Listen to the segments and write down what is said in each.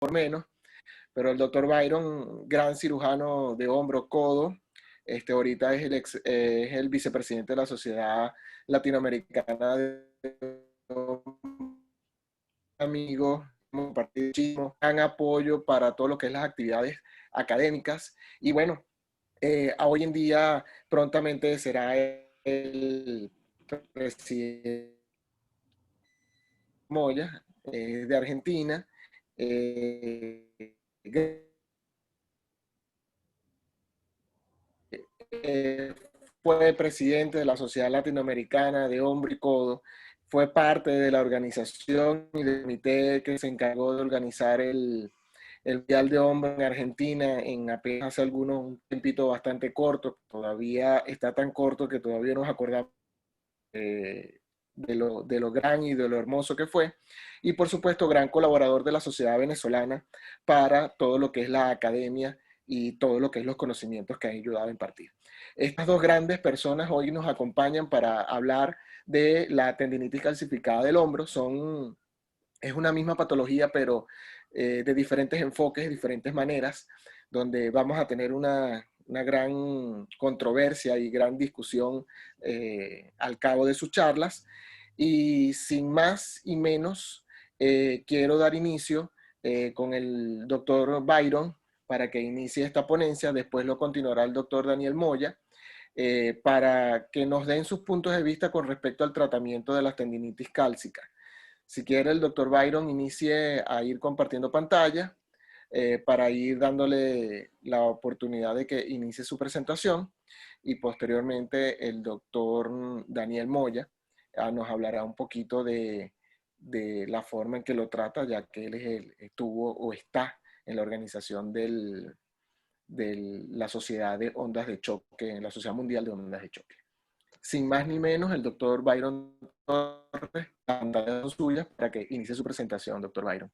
por menos, pero el doctor Byron, gran cirujano de hombro, codo, ahorita es el vicepresidente de la Sociedad Latinoamericana de Amigos, compartimos gran apoyo para todo lo que es las actividades académicas. Y bueno, hoy en día prontamente será el presidente Moya, de Argentina. Eh, eh, Fue presidente de la Sociedad Latinoamericana de Hombro y Codo, fue parte de la organización y del comité que se encargó de organizar el Mundial de Hombro en Argentina en apenas hace un tiempito bastante corto, todavía está tan corto que todavía nos acordamos de lo gran y de lo hermoso que fue. Y por supuesto, gran colaborador de la sociedad venezolana para todo lo que es la academia y todo lo que es los conocimientos que han ayudado a impartir. Estas dos grandes personas hoy nos acompañan para hablar de la tendinitis calcificada del hombro. Es una misma patología, pero de diferentes enfoques, diferentes maneras, donde vamos a tener una gran controversia y gran discusión al cabo de sus charlas. Y sin más y menos, quiero dar inicio con el doctor Byron para que inicie esta ponencia. Después lo continuará el doctor Daniel Moya, para que nos den sus puntos de vista con respecto al tratamiento de la tendinitis cálcica. Si quiere, el doctor Byron inicie a ir compartiendo pantalla para ir dándole la oportunidad de que inicie su presentación, y posteriormente el doctor Daniel Moya nos hablará un poquito de la forma en que lo trata, ya que él estuvo o está en la organización de la Sociedad de Ondas de Choque, en la Sociedad Mundial de Ondas de Choque. Sin más ni menos, el doctor Byron Torres, la pantalla es suya para que inicie su presentación, doctor Byron.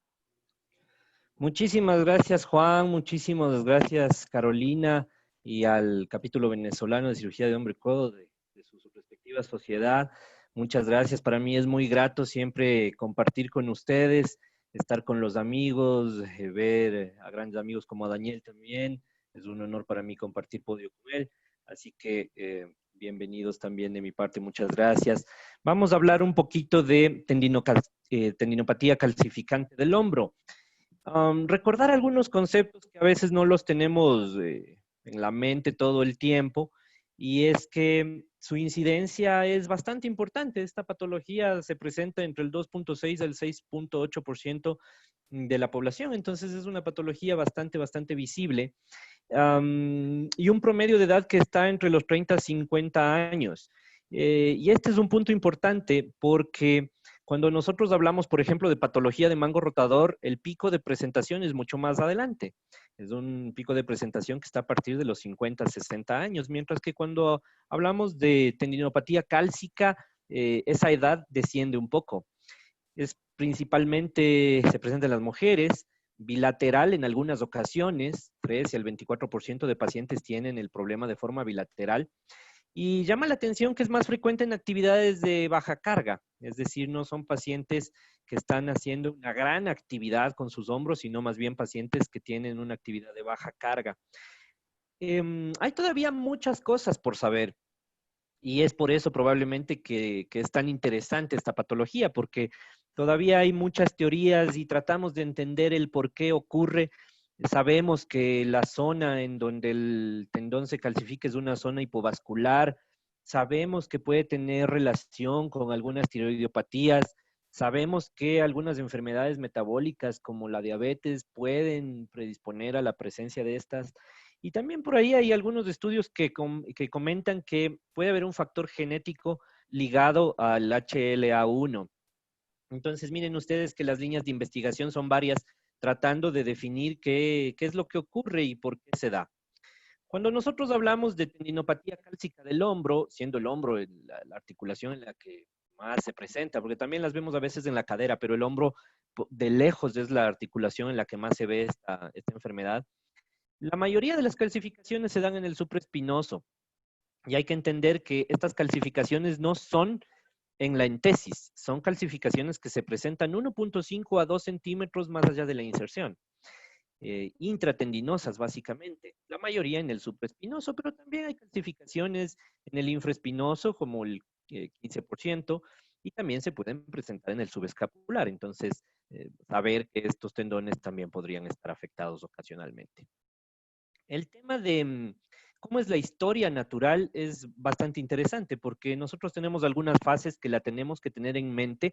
Muchísimas gracias, Juan. Muchísimas gracias, Carolina, y al capítulo venezolano de cirugía de hombro y codo de su respectiva sociedad. Muchas gracias. Para mí es muy grato siempre compartir con ustedes, estar con los amigos, ver a grandes amigos como a Daniel también. Es un honor para mí compartir podio con él. Así que bienvenidos también de mi parte. Muchas gracias. Vamos a hablar un poquito de tendinopatía calcificante del hombro. Recordar algunos conceptos que a veces no los tenemos en la mente todo el tiempo, y es que su incidencia es bastante importante. Esta patología se presenta entre el 2.6 al 6.8% de la población, entonces es una patología bastante visible, y un promedio de edad que está entre los 30 a 50 años. Y este es un punto importante porque cuando nosotros hablamos, por ejemplo, de patología de mango rotador, el pico de presentación es mucho más adelante. Es un pico de presentación que está a partir de los 50, 60 años, mientras que cuando hablamos de tendinopatía cálcica, esa edad desciende un poco. Es principalmente, se presenta en las mujeres, bilateral en algunas ocasiones, 13 al 24% de pacientes tienen el problema de forma bilateral. Y llama la atención que es más frecuente en actividades de baja carga, es decir, no son pacientes que están haciendo una gran actividad con sus hombros, sino más bien pacientes que tienen una actividad de baja carga. Hay todavía muchas cosas por saber, y es por eso probablemente que es tan interesante esta patología, porque todavía hay muchas teorías y tratamos de entender el por qué ocurre. Sabemos que la zona en donde el tendón se calcifica es una zona hipovascular. Sabemos que puede tener relación con algunas tiroidiopatías. Sabemos que algunas enfermedades metabólicas como la diabetes pueden predisponer a la presencia de estas. Y también por ahí hay algunos estudios que comentan que puede haber un factor genético ligado al HLA1. Entonces, miren ustedes que las líneas de investigación son varias, tratando de definir qué es lo que ocurre y por qué se da. Cuando nosotros hablamos de tendinopatía cálcica del hombro, siendo el hombro la articulación en la que más se presenta, porque también las vemos a veces en la cadera, pero el hombro de lejos es la articulación en la que más se ve esta enfermedad. La mayoría de las calcificaciones se dan en el supraespinoso, y hay que entender que estas calcificaciones no son en la entesis. Son calcificaciones que se presentan 1,5 a 2 centímetros más allá de la inserción. Intratendinosas, básicamente. La mayoría en el supraespinoso, pero también hay calcificaciones en el infraespinoso, como el 15%, y también se pueden presentar en el subescapular. Entonces, saber que estos tendones también podrían estar afectados ocasionalmente. El tema de cómo es la historia natural es bastante interesante porque nosotros tenemos algunas fases que la tenemos que tener en mente,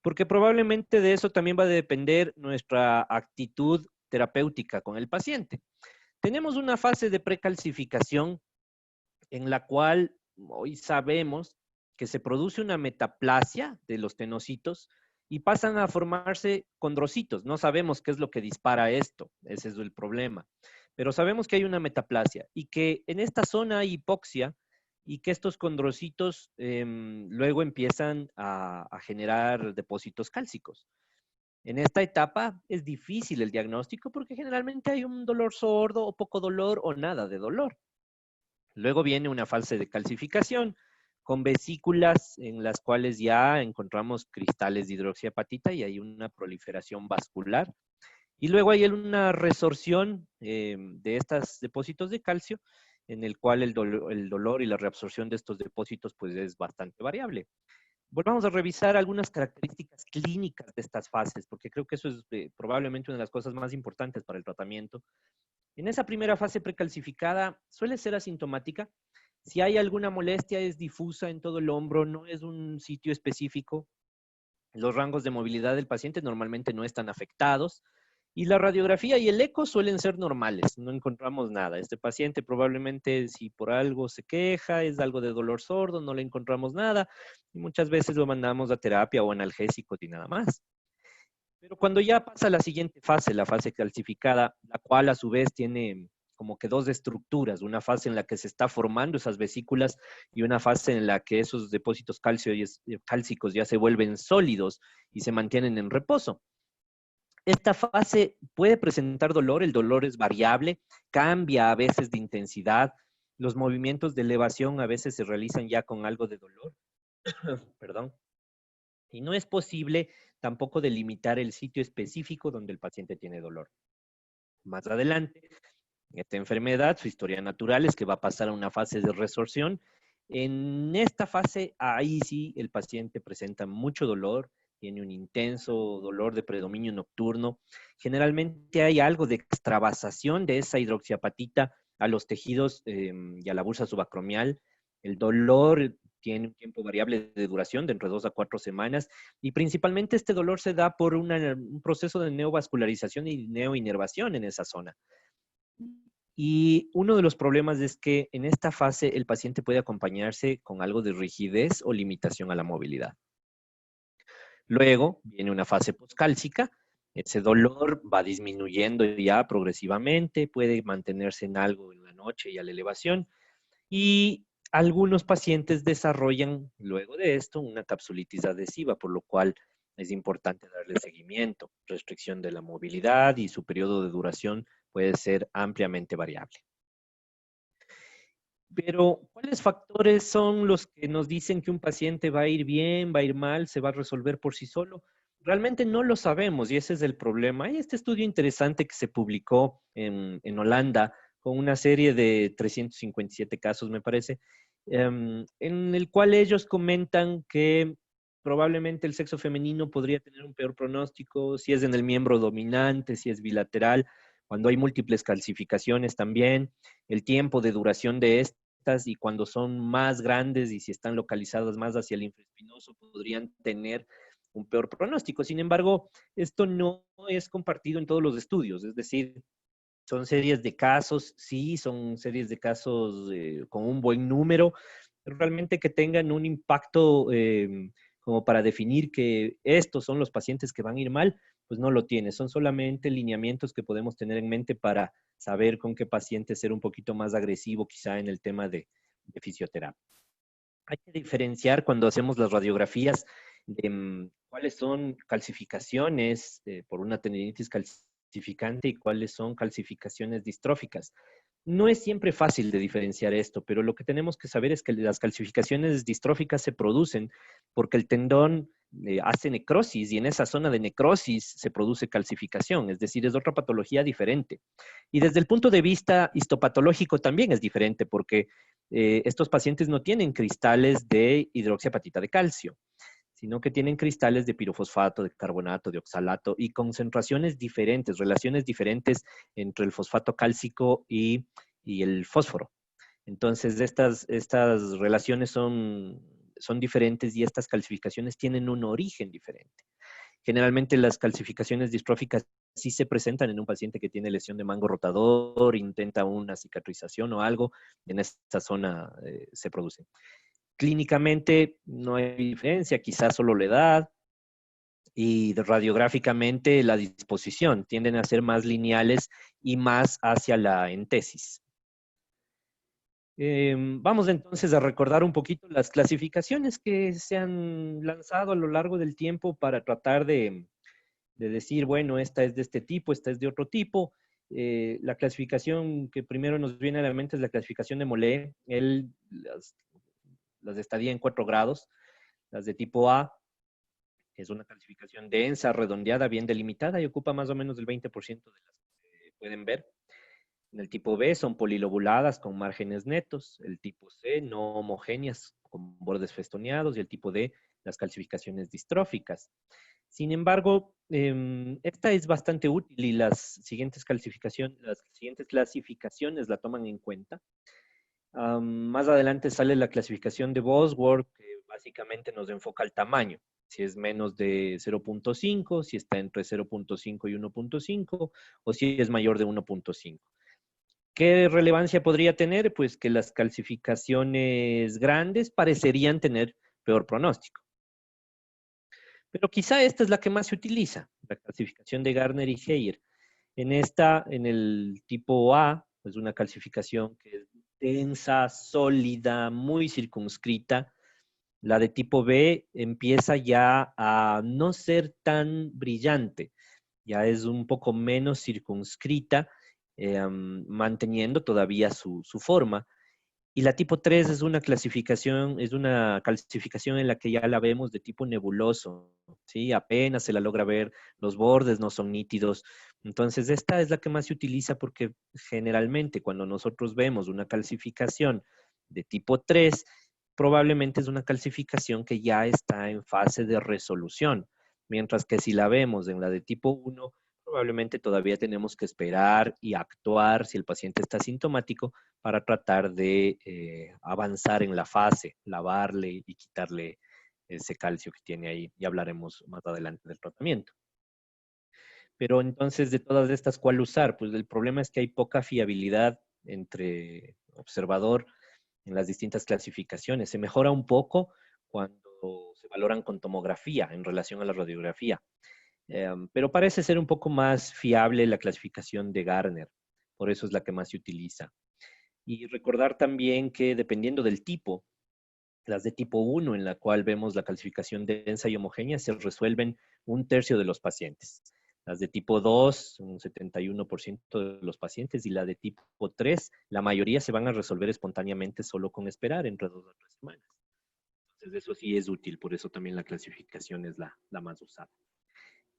porque probablemente de eso también va a depender nuestra actitud terapéutica con el paciente. Tenemos una fase de precalcificación en la cual hoy sabemos que se produce una metaplasia de los tenocitos y pasan a formarse condrocitos. No sabemos qué es lo que dispara esto, ese es el problema. Pero sabemos que hay una metaplasia y que en esta zona hay hipoxia y que estos condrocitos luego empiezan a generar depósitos cálcicos. En esta etapa es difícil el diagnóstico porque generalmente hay un dolor sordo o poco dolor o nada de dolor. Luego viene una fase de calcificación con vesículas en las cuales ya encontramos cristales de hidroxiapatita y hay una proliferación vascular. Y luego hay una resorción de estos depósitos de calcio en el cual el dolor y la reabsorción de estos depósitos pues es bastante variable. Volvamos a revisar algunas características clínicas de estas fases, porque creo que eso es probablemente una de las cosas más importantes para el tratamiento. En esa primera fase precalcificada suele ser asintomática. Si hay alguna molestia es difusa en todo el hombro, no es un sitio específico. Los rangos de movilidad del paciente normalmente no están afectados. Y la radiografía y el eco suelen ser normales, no encontramos nada. Este paciente probablemente si por algo se queja, es algo de dolor sordo, no le encontramos nada y muchas veces lo mandamos a terapia o analgésicos y nada más. Pero cuando ya pasa la siguiente fase, la fase calcificada, la cual a su vez tiene como que dos estructuras, una fase en la que se está formando esas vesículas y una fase en la que esos depósitos cálcicos ya se vuelven sólidos y se mantienen en reposo. Esta fase puede presentar dolor, el dolor es variable, cambia a veces de intensidad, los movimientos de elevación a veces se realizan ya con algo de dolor, perdón, y no es posible tampoco delimitar el sitio específico donde el paciente tiene dolor. Más adelante, esta enfermedad, su historia natural es que va a pasar a una fase de resorción. En esta fase, ahí sí, el paciente presenta mucho dolor, tiene un intenso dolor de predominio nocturno. Generalmente hay algo de extravasación de esa hidroxiapatita a los tejidos y a la bursa subacromial. El dolor tiene un tiempo variable de duración de entre 2 a 4 semanas y principalmente este dolor se da por un proceso de neovascularización y neoinervación en esa zona. Y uno de los problemas es que en esta fase el paciente puede acompañarse con algo de rigidez o limitación a la movilidad. Luego viene una fase poscálcica. Ese dolor va disminuyendo ya progresivamente, puede mantenerse en algo en la noche y a la elevación. Y algunos pacientes desarrollan luego de esto una capsulitis adhesiva, por lo cual es importante darle seguimiento. Restricción de la movilidad y su periodo de duración puede ser ampliamente variable. Pero, ¿cuáles factores son los que nos dicen que un paciente va a ir bien, va a ir mal, se va a resolver por sí solo? Realmente no lo sabemos y ese es el problema. Hay este estudio interesante que se publicó en Holanda con una serie de 357 casos, me parece, en el cual ellos comentan que probablemente el sexo femenino podría tener un peor pronóstico si es en el miembro dominante, si es bilateral, cuando hay múltiples calcificaciones también, el tiempo de duración de y cuando son más grandes y si están localizadas más hacia el infraespinoso podrían tener un peor pronóstico. Sin embargo, esto no es compartido en todos los estudios, es decir, son series de casos, sí, son series de casos con un buen número, pero realmente que tengan un impacto como para definir que estos son los pacientes que van a ir mal, pues no lo tiene. Son solamente lineamientos que podemos tener en mente para saber con qué paciente ser un poquito más agresivo quizá en el tema de fisioterapia. Hay que diferenciar cuando hacemos las radiografías de cuáles son calcificaciones por una tendinitis calcificante y cuáles son calcificaciones distróficas. No es siempre fácil de diferenciar esto, pero lo que tenemos que saber es que las calcificaciones distróficas se producen porque el tendón hace necrosis y en esa zona de necrosis se produce calcificación, es decir, es otra patología diferente. Y desde el punto de vista histopatológico también es diferente porque estos pacientes no tienen cristales de hidroxiapatita de calcio, sino que tienen cristales de pirofosfato, de carbonato, de oxalato y concentraciones diferentes, relaciones diferentes entre el fosfato cálcico y el fósforo. Entonces, estas relaciones son diferentes y estas calcificaciones tienen un origen diferente. Generalmente las calcificaciones distróficas sí se presentan en un paciente que tiene lesión de mango rotador, intenta una cicatrización o algo, en esta zona se producen. Clínicamente no hay diferencia, quizás solo la edad, y radiográficamente la disposición tienden a ser más lineales y más hacia la entesis. Vamos entonces a recordar un poquito las clasificaciones que se han lanzado a lo largo del tiempo para tratar de decir, bueno, esta es de este tipo, esta es de otro tipo. La clasificación que primero nos viene a la mente es la clasificación de Molé. Él las estadía en 4 grados. Las de tipo A, que es una clasificación densa, redondeada, bien delimitada y ocupa más o menos el 20% de las que pueden ver. En el tipo B son polilobuladas con márgenes netos. El tipo C, no homogéneas con bordes festoneados. Y el tipo D, las calcificaciones distróficas. Sin embargo, esta es bastante útil y las siguientes clasificaciones la toman en cuenta. Más adelante sale la clasificación de Bosworth, que básicamente nos enfoca al tamaño. Si es menos de 0.5, si está entre 0.5 y 1.5, o si es mayor de 1.5. ¿Qué relevancia podría tener? Pues que las calcificaciones grandes parecerían tener peor pronóstico. Pero quizá esta es la que más se utiliza, la clasificación de Garner y Heyer. En el tipo A, es una calcificación que es densa, sólida, muy circunscrita. La de tipo B empieza ya a no ser tan brillante, ya es un poco menos circunscrita, manteniendo todavía su forma. Y la tipo 3 es una calcificación en la que ya la vemos de tipo nebuloso, ¿sí? Apenas se la logra ver, los bordes no son nítidos. Entonces, esta es la que más se utiliza porque generalmente cuando nosotros vemos una calcificación de tipo 3, probablemente es una calcificación que ya está en fase de resolución, mientras que si la vemos en la de tipo 1, probablemente todavía tenemos que esperar y actuar si el paciente está sintomático para tratar de avanzar en la fase, lavarle y quitarle ese calcio que tiene ahí. Y hablaremos más adelante del tratamiento. Pero entonces, de todas estas, ¿cuál usar? Pues el problema es que hay poca fiabilidad entre observador en las distintas clasificaciones. Se mejora un poco cuando se valoran con tomografía en relación a la radiografía. Pero parece ser un poco más fiable la clasificación de Garner. Por eso es la que más se utiliza. Y recordar también que dependiendo del tipo, las de tipo 1, en la cual vemos la calcificación densa y homogénea, se resuelven 1/3 de los pacientes. Las de tipo 2, un 71% de los pacientes, y la de tipo 3, la mayoría se van a resolver espontáneamente solo con esperar entre 2 o 3 semanas. Entonces, eso sí es útil, por eso también la clasificación es la más usada.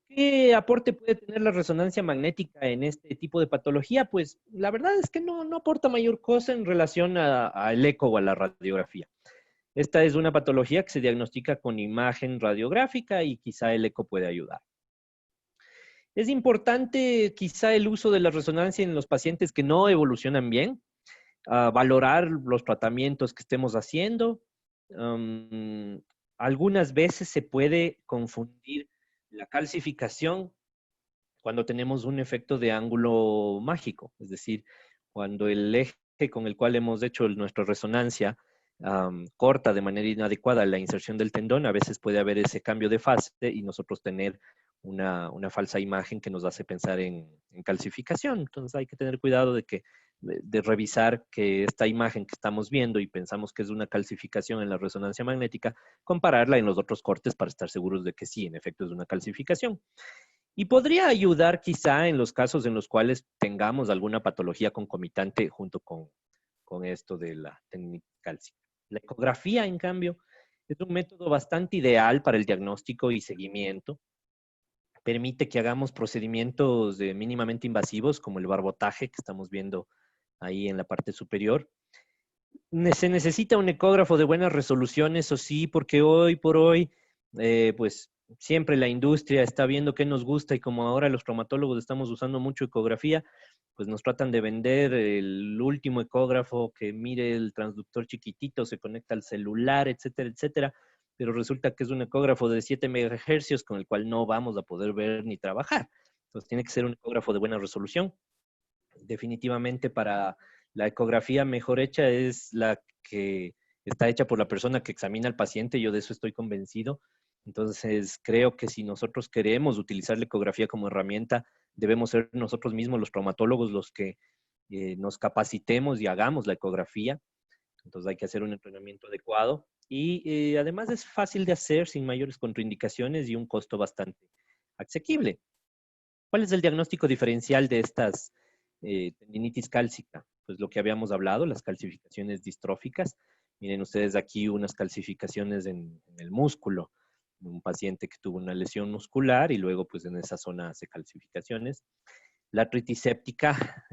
¿Qué aporte puede tener la resonancia magnética en este tipo de patología? Pues la verdad es que no aporta mayor cosa en relación al eco o a la radiografía. Esta es una patología que se diagnostica con imagen radiográfica y quizá el eco puede ayudar. Es importante quizá el uso de la resonancia en los pacientes que no evolucionan bien, valorar los tratamientos que estemos haciendo. Algunas veces se puede confundir la calcificación cuando tenemos un efecto de ángulo mágico, es decir, cuando el eje con el cual hemos hecho nuestra resonancia corta de manera inadecuada la inserción del tendón, a veces puede haber ese cambio de fase y nosotros tener una falsa imagen que nos hace pensar en calcificación. Entonces hay que tener cuidado de revisar que esta imagen que estamos viendo y pensamos que es una calcificación en la resonancia magnética, compararla en los otros cortes para estar seguros de que sí, en efecto es una calcificación. Y podría ayudar quizá en los casos en los cuales tengamos alguna patología concomitante junto con esto de la técnica cálcica. La ecografía, en cambio, es un método bastante ideal para el diagnóstico y seguimiento. Permite que hagamos procedimientos mínimamente invasivos, como el barbotaje que estamos viendo ahí en la parte superior. Se necesita un ecógrafo de buenas resoluciones, o sí, porque hoy por hoy, pues siempre la industria está viendo qué nos gusta y como ahora los traumatólogos estamos usando mucho ecografía, pues nos tratan de vender el último ecógrafo que mire el transductor chiquitito, se conecta al celular, etcétera, etcétera, pero resulta que es un ecógrafo de 7 megahercios con el cual no vamos a poder ver ni trabajar. Entonces tiene que ser un ecógrafo de buena resolución. Definitivamente para la ecografía mejor hecha es la que está hecha por la persona que examina al paciente, yo de eso estoy convencido. Entonces, creo que si nosotros queremos utilizar la ecografía como herramienta, debemos ser nosotros mismos los traumatólogos los que nos capacitemos y hagamos la ecografía. Entonces, hay que hacer un entrenamiento adecuado y además es fácil de hacer sin mayores contraindicaciones y un costo bastante asequible. ¿Cuál es el diagnóstico diferencial de estas tendinitis cálcica? Pues lo que habíamos hablado, las calcificaciones distróficas. Miren ustedes aquí unas calcificaciones en el músculo, un paciente que tuvo una lesión muscular y luego pues en esa zona hace calcificaciones. La artritis séptica,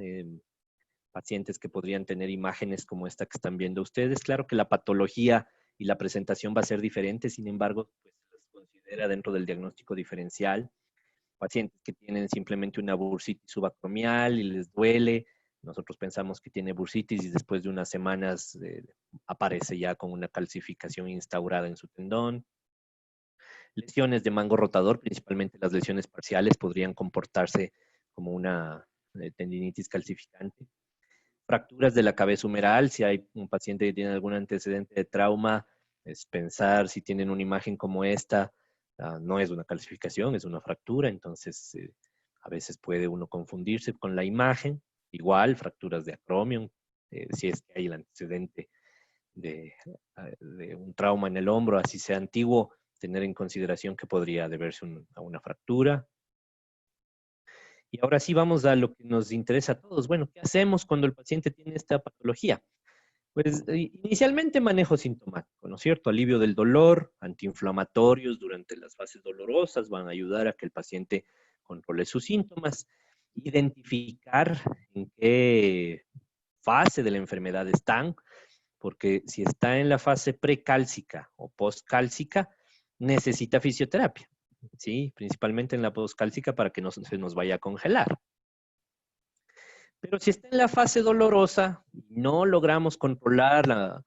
pacientes que podrían tener imágenes como esta que están viendo ustedes. Claro que la patología y la presentación va a ser diferente, sin embargo, pues se las considera dentro del diagnóstico diferencial. Pacientes que tienen simplemente una bursitis subacromial y les duele. Nosotros pensamos que tiene bursitis y después de unas semanas aparece ya con una calcificación instaurada en su tendón. Lesiones de mango rotador, principalmente las lesiones parciales, podrían comportarse como una tendinitis calcificante. Fracturas de la cabeza humeral, si hay un paciente que tiene algún antecedente de trauma, es pensar si tienen una imagen como esta, no es una calcificación, es una fractura, entonces a veces puede uno confundirse con la imagen. Igual, fracturas de acromion, si es que hay el antecedente de, de un trauma en el hombro, así sea antiguo, tener en consideración que podría deberse a una fractura. Y ahora sí vamos a lo que nos interesa a todos. Bueno, ¿qué hacemos cuando el paciente tiene esta patología? Pues inicialmente manejo sintomático, ¿no es cierto? Alivio del dolor, antiinflamatorios durante las fases dolorosas van a ayudar a que el paciente controle sus síntomas, identificar en qué fase de la enfermedad están, porque si está en la fase precálcica o postcálcica, necesita fisioterapia, ¿sí? Principalmente en la postcálcica para que no se nos vaya a congelar. Pero si está en la fase dolorosa y no logramos controlar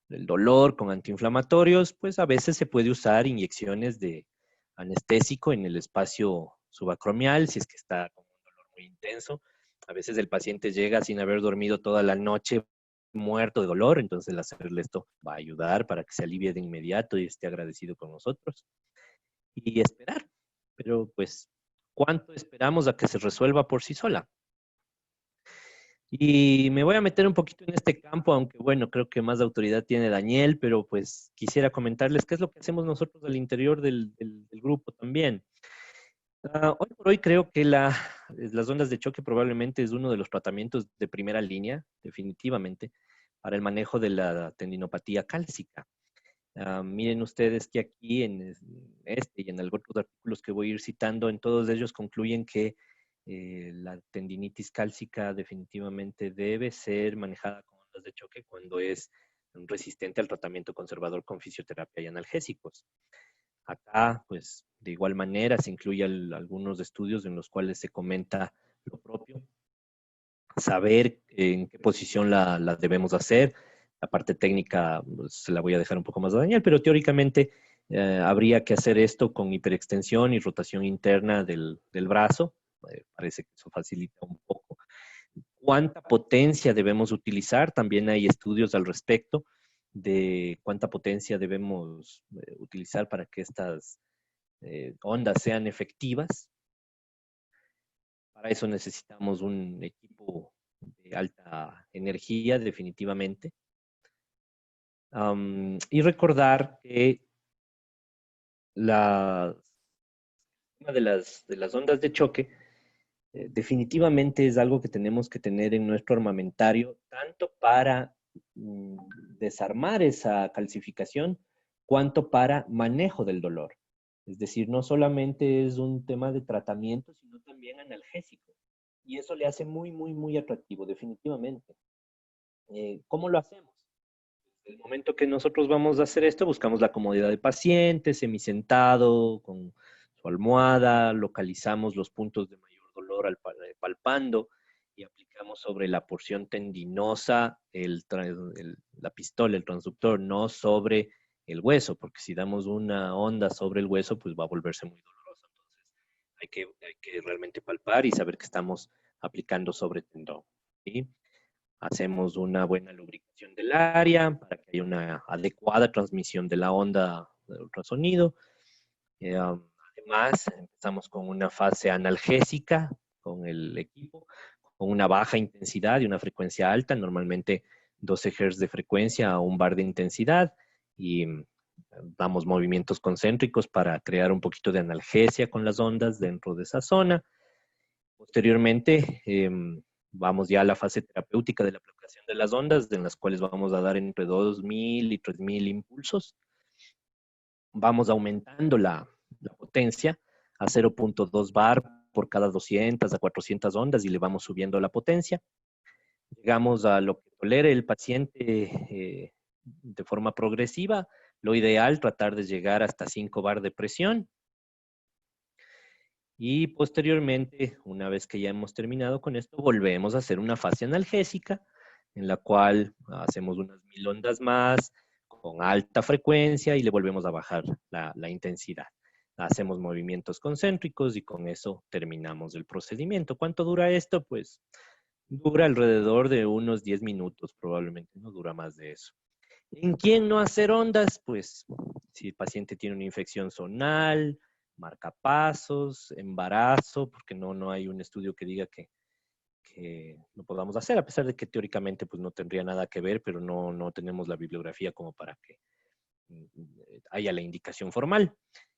el dolor con antiinflamatorios, pues a veces se puede usar inyecciones de anestésico en el espacio subacromial, si es que está con un dolor muy intenso. A veces el paciente llega sin haber dormido toda la noche muerto de dolor, entonces el hacerle esto va a ayudar para que se alivie de inmediato y esté agradecido con nosotros. Y esperar, pero pues, ¿cuánto esperamos a que se resuelva por sí sola? Y me voy a meter un poquito en este campo, aunque bueno, creo que más autoridad tiene Daniel, pero pues quisiera comentarles qué es lo que hacemos nosotros al interior del grupo también. Hoy por hoy creo que las ondas de choque probablemente es uno de los tratamientos de primera línea, definitivamente, para el manejo de la tendinopatía cálcica. Miren ustedes que aquí en este y en algunos artículos que voy a ir citando, en todos ellos concluyen que la tendinitis cálcica definitivamente debe ser manejada con ondas de choque cuando es resistente al tratamiento conservador con fisioterapia y analgésicos. Acá, pues, de igual manera, se incluyen algunos estudios en los cuales se comenta lo propio, saber en qué posición la debemos hacer. La parte técnica pues, se la voy a dejar un poco más a Daniel, pero teóricamente habría que hacer esto con hiperextensión y rotación interna del brazo. Parece que eso facilita un poco. ¿Cuánta potencia debemos utilizar? También hay estudios al respecto de cuánta potencia debemos utilizar para que estas ondas sean efectivas. Para eso necesitamos un equipo de alta energía, definitivamente. Y recordar que las tema de las ondas de choque, definitivamente es algo que tenemos que tener en nuestro armamentario, tanto para mm, desarmar esa calcificación, cuanto para manejo del dolor. Es decir, no solamente es un tema de tratamiento, sino también analgésico. Y eso le hace muy, muy, muy atractivo, definitivamente. ¿Cómo lo hacemos? El momento que nosotros vamos a hacer esto, buscamos la comodidad del paciente, semisentado, con su almohada, localizamos los puntos de mayor dolor palpando y aplicamos sobre la porción tendinosa la pistola, el transductor, no sobre el hueso, porque si damos una onda sobre el hueso, pues va a volverse muy doloroso. Entonces hay que realmente palpar y saber que estamos aplicando sobre tendón. ¿Sí? Hacemos una buena lubricación del área para que haya una adecuada transmisión de la onda de ultrasonido. Además, empezamos con una fase analgésica con el equipo, con una baja intensidad y una frecuencia alta, normalmente 12 Hz de frecuencia a un bar de intensidad, y damos movimientos concéntricos para crear un poquito de analgesia con las ondas dentro de esa zona. Posteriormente, vamos ya a la fase terapéutica de la aplicación de las ondas, en las cuales vamos a dar entre 2000 y 3000 impulsos. Vamos aumentando la potencia a 0.2 bar por cada 200 a 400 ondas y le vamos subiendo la potencia. Llegamos a lo que tolere el paciente de forma progresiva. Lo ideal, tratar de llegar hasta 5 bar de presión. Y posteriormente, una vez que ya hemos terminado con esto, volvemos a hacer una fase analgésica en la cual hacemos unas 1000 ondas más con alta frecuencia y le volvemos a bajar la intensidad. Hacemos movimientos concéntricos y con eso terminamos el procedimiento. ¿Cuánto dura esto? Pues dura alrededor de unos 10 minutos, probablemente no dura más de eso. ¿En quién no hacer ondas? Pues si el paciente tiene una infección zonal, marcapasos, embarazo, porque no hay un estudio que diga que lo podamos hacer, a pesar de que teóricamente pues no tendría nada que ver, pero no tenemos la bibliografía como para que haya la indicación formal.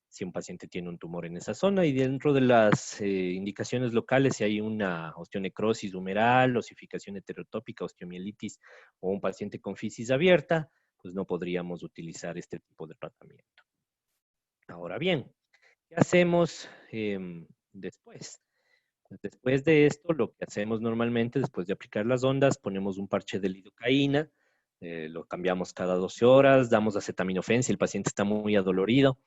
Si un paciente tiene un tumor en esa zona y dentro de las indicaciones locales, si hay una osteonecrosis humeral, osificación heterotópica, osteomielitis o un paciente con fisis abierta, pues no podríamos utilizar este tipo de tratamiento. Ahora bien, ¿qué hacemos después? Pues después de esto, lo que hacemos normalmente, después de aplicar las ondas, ponemos un parche de lidocaína, lo cambiamos cada 12 horas, damos acetaminofén si el paciente está muy adolorido.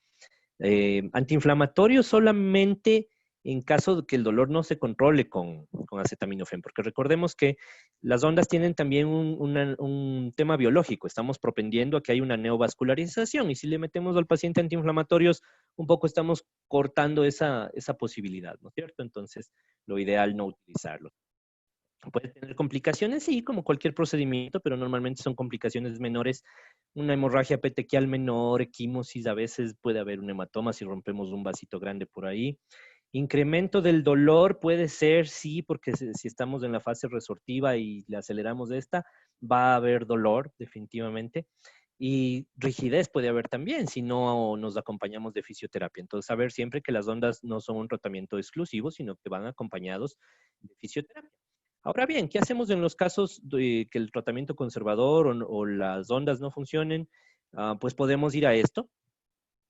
Antiinflamatorio solamente en caso de que el dolor no se controle con acetaminofén, porque recordemos que las ondas tienen también un tema biológico, estamos propendiendo a que hay una neovascularización y si le metemos al paciente antiinflamatorios, un poco estamos cortando esa posibilidad, ¿no es cierto? Entonces, lo ideal no utilizarlo. Puede tener complicaciones, sí, como cualquier procedimiento, pero normalmente son complicaciones menores. Una hemorragia petequial menor, equimosis, a veces puede haber un hematoma si rompemos un vasito grande por ahí. Incremento del dolor puede ser, sí, porque si estamos en la fase resortiva y le aceleramos esta, va a haber dolor, definitivamente. Y rigidez puede haber también si no nos acompañamos de fisioterapia. Entonces, saber siempre que las ondas no son un tratamiento exclusivo, sino que van acompañados de fisioterapia. Ahora bien, ¿qué hacemos en los casos de que el tratamiento conservador o las ondas no funcionen? Pues podemos ir a esto,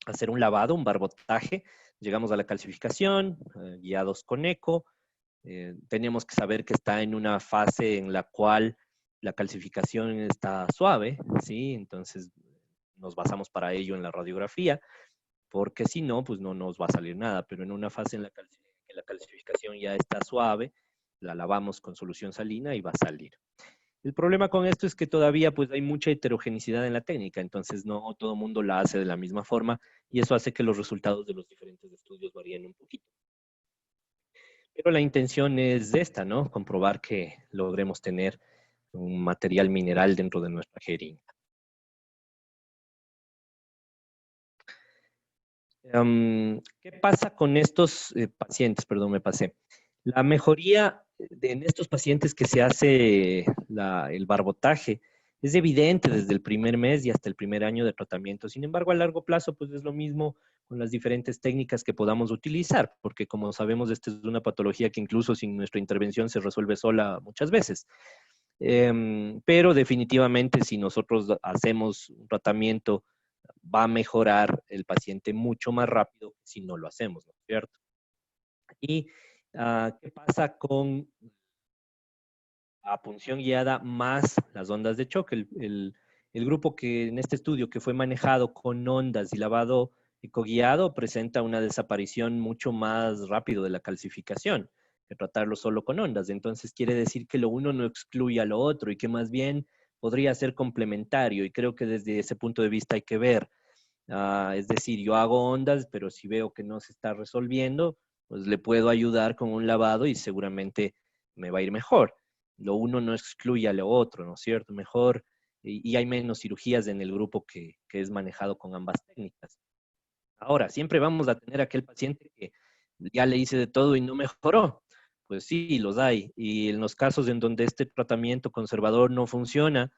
hacer un lavado, un barbotaje. Llegamos a la calcificación, guiados con eco. Tenemos que saber que está en una fase en la cual la calcificación está suave, ¿sí? Entonces nos basamos para ello en la radiografía, porque si no, pues no nos va a salir nada. Pero en una fase en la que la calcificación ya está suave, la lavamos con solución salina y va a salir. El problema con esto es que todavía pues hay mucha heterogeneidad en la técnica, entonces no todo el mundo la hace de la misma forma y eso hace que los resultados de los diferentes estudios varíen un poquito. Pero la intención es esta, ¿no? Comprobar que logremos tener un material mineral dentro de nuestra jeringa. ¿Qué pasa con estos pacientes? Perdón, me pasé. La mejoría en estos pacientes que se hace el barbotaje es evidente desde el primer mes y hasta el primer año de tratamiento. Sin embargo, a largo plazo, pues es lo mismo con las diferentes técnicas que podamos utilizar, porque como sabemos, esta es una patología que incluso sin nuestra intervención se resuelve sola muchas veces. Pero definitivamente si nosotros hacemos un tratamiento, va a mejorar el paciente mucho más rápido si no lo hacemos, ¿no es cierto? ¿Y qué pasa con la punción guiada más las ondas de choque? El grupo que en este estudio que fue manejado con ondas y lavado ecoguiado presenta una desaparición mucho más rápido de la calcificación que tratarlo solo con ondas. Entonces quiere decir que lo uno no excluye a lo otro y que más bien podría ser complementario, y creo que desde ese punto de vista hay que ver. Es decir, yo hago ondas, pero si veo que no se está resolviendo, pues le puedo ayudar con un lavado y seguramente me va a ir mejor. Lo uno no excluye a lo otro, ¿no es cierto? Mejor, y hay menos cirugías en el grupo que es manejado con ambas técnicas. Ahora, siempre vamos a tener aquel paciente que ya le hice de todo y no mejoró. Pues sí, los hay. Y en los casos en donde este tratamiento conservador no funciona,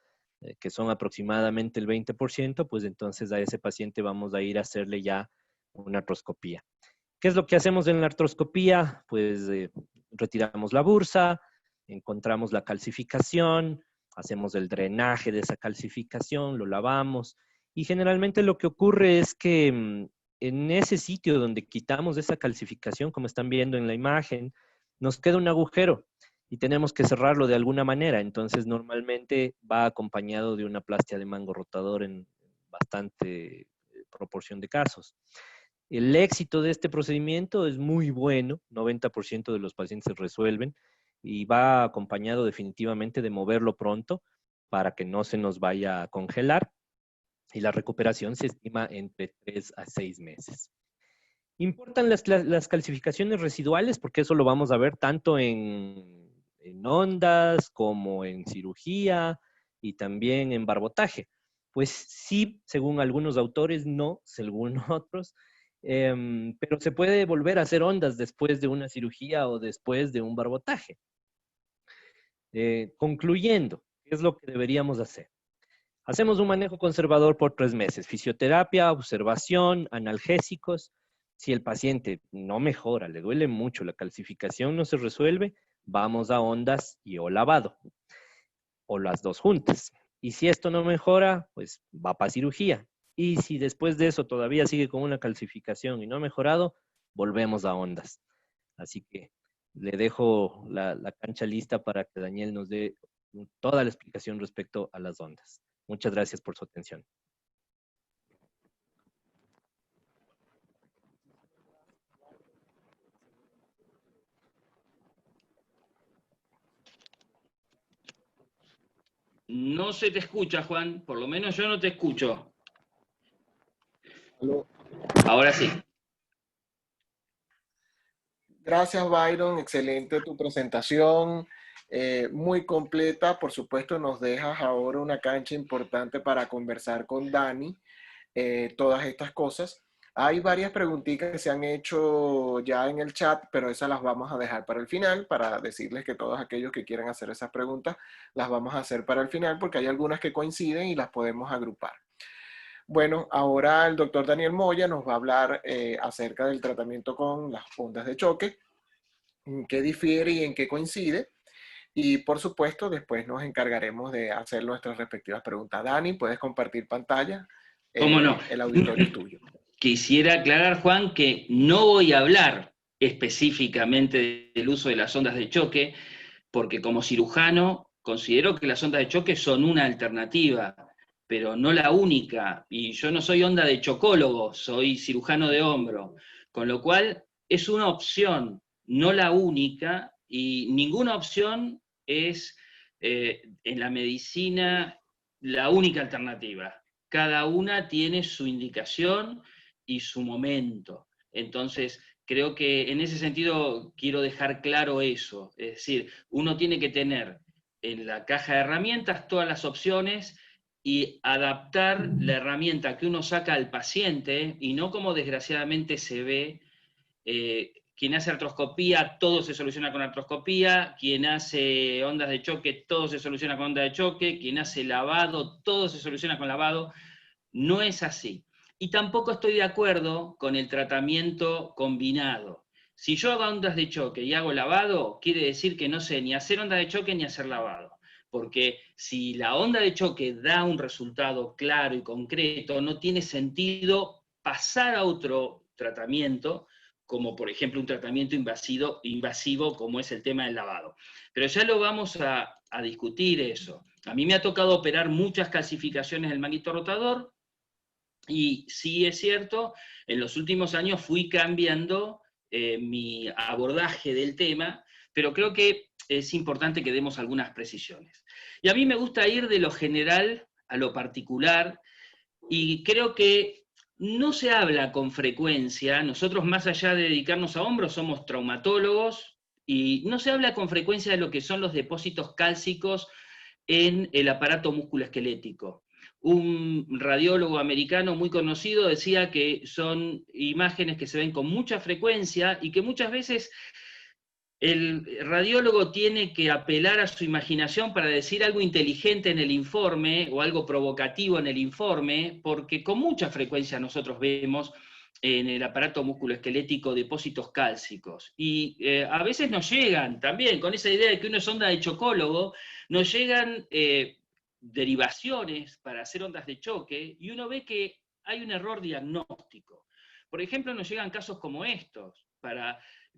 que son aproximadamente el 20%, pues entonces a ese paciente vamos a ir a hacerle ya una artroscopía. ¿Qué es lo que hacemos en la artroscopía? Pues retiramos la bursa, encontramos la calcificación, hacemos el drenaje de esa calcificación, lo lavamos, y generalmente lo que ocurre es que en ese sitio donde quitamos esa calcificación, como están viendo en la imagen, nos queda un agujero y tenemos que cerrarlo de alguna manera. Entonces normalmente va acompañado de una plastia de mango rotador en bastante proporción de casos. El éxito de este procedimiento es muy bueno, 90% de los pacientes se resuelven, y va acompañado definitivamente de moverlo pronto para que no se nos vaya a congelar, y la recuperación se estima entre 3 a 6 meses. Importan las calcificaciones residuales porque eso lo vamos a ver tanto en ondas como en cirugía y también en barbotaje. Pues sí, según algunos autores, no, según otros, pero se puede volver a hacer ondas después de una cirugía o después de un barbotaje. Concluyendo, ¿qué es lo que deberíamos hacer? Hacemos un manejo conservador por 3 meses, fisioterapia, observación, analgésicos. Si el paciente no mejora, le duele mucho, la calcificación no se resuelve, vamos a ondas y o lavado, o las dos juntas. Y si esto no mejora, pues va para cirugía. Y si después de eso todavía sigue con una calcificación y no ha mejorado, volvemos a ondas. Así que le dejo la cancha lista para que Daniel nos dé toda la explicación respecto a las ondas. Muchas gracias por su atención. No se te escucha, Juan. Por lo menos yo no te escucho. Aló. Ahora sí. Gracias, Byron. Excelente tu presentación. Muy completa. Por supuesto, nos dejas ahora una cancha importante para conversar con Dani todas estas cosas. Hay varias preguntitas que se han hecho ya en el chat, pero esas las vamos a dejar para el final, para decirles que todos aquellos que quieran hacer esas preguntas las vamos a hacer para el final, porque hay algunas que coinciden y las podemos agrupar. Bueno, ahora el doctor Daniel Moya nos va a hablar acerca del tratamiento con las ondas de choque, en qué difiere y en qué coincide. Y por supuesto, después nos encargaremos de hacer nuestras respectivas preguntas. Dani, puedes compartir pantalla. ¿Cómo no? El auditorio es tuyo. Quisiera aclarar, Juan, que no voy a hablar específicamente del uso de las ondas de choque, porque como cirujano considero que las ondas de choque son una alternativa, pero no la única. Y yo no soy onda de chocólogo, soy cirujano de hombro, con lo cual es una opción, no la única, y ninguna opción es en la medicina la única alternativa. Cada una tiene su indicación y su momento. Entonces, creo que en ese sentido quiero dejar claro eso. Es decir, uno tiene que tener en la caja de herramientas todas las opciones y adaptar la herramienta que uno saca al paciente, y no como desgraciadamente se ve, quien hace artroscopía, todo se soluciona con artroscopía, quien hace ondas de choque, todo se soluciona con ondas de choque, quien hace lavado, todo se soluciona con lavado. No es así. Y tampoco estoy de acuerdo con el tratamiento combinado. Si yo hago ondas de choque y hago lavado, quiere decir que no sé ni hacer onda de choque ni hacer lavado. Porque si la onda de choque da un resultado claro y concreto, no tiene sentido pasar a otro tratamiento, como por ejemplo un tratamiento invasivo como es el tema del lavado. Pero ya lo vamos a discutir eso. A mí me ha tocado operar muchas calcificaciones del manguito rotador, y sí es cierto, en los últimos años fui cambiando mi abordaje del tema, pero creo que es importante que demos algunas precisiones. Y a mí me gusta ir de lo general a lo particular, y creo que no se habla con frecuencia. Nosotros, más allá de dedicarnos a hombros, somos traumatólogos, y no se habla con frecuencia de lo que son los depósitos cálcicos en el aparato musculoesquelético. Un radiólogo americano muy conocido decía que son imágenes que se ven con mucha frecuencia y que muchas veces el radiólogo tiene que apelar a su imaginación para decir algo inteligente en el informe o algo provocativo en el informe, porque con mucha frecuencia nosotros vemos en el aparato musculoesquelético depósitos cálcicos. Y a veces nos llegan también, con esa idea de que uno es onda de chocólogo, nos llegan derivaciones para hacer ondas de choque, y uno ve que hay un error diagnóstico. Por ejemplo, nos llegan casos como estos,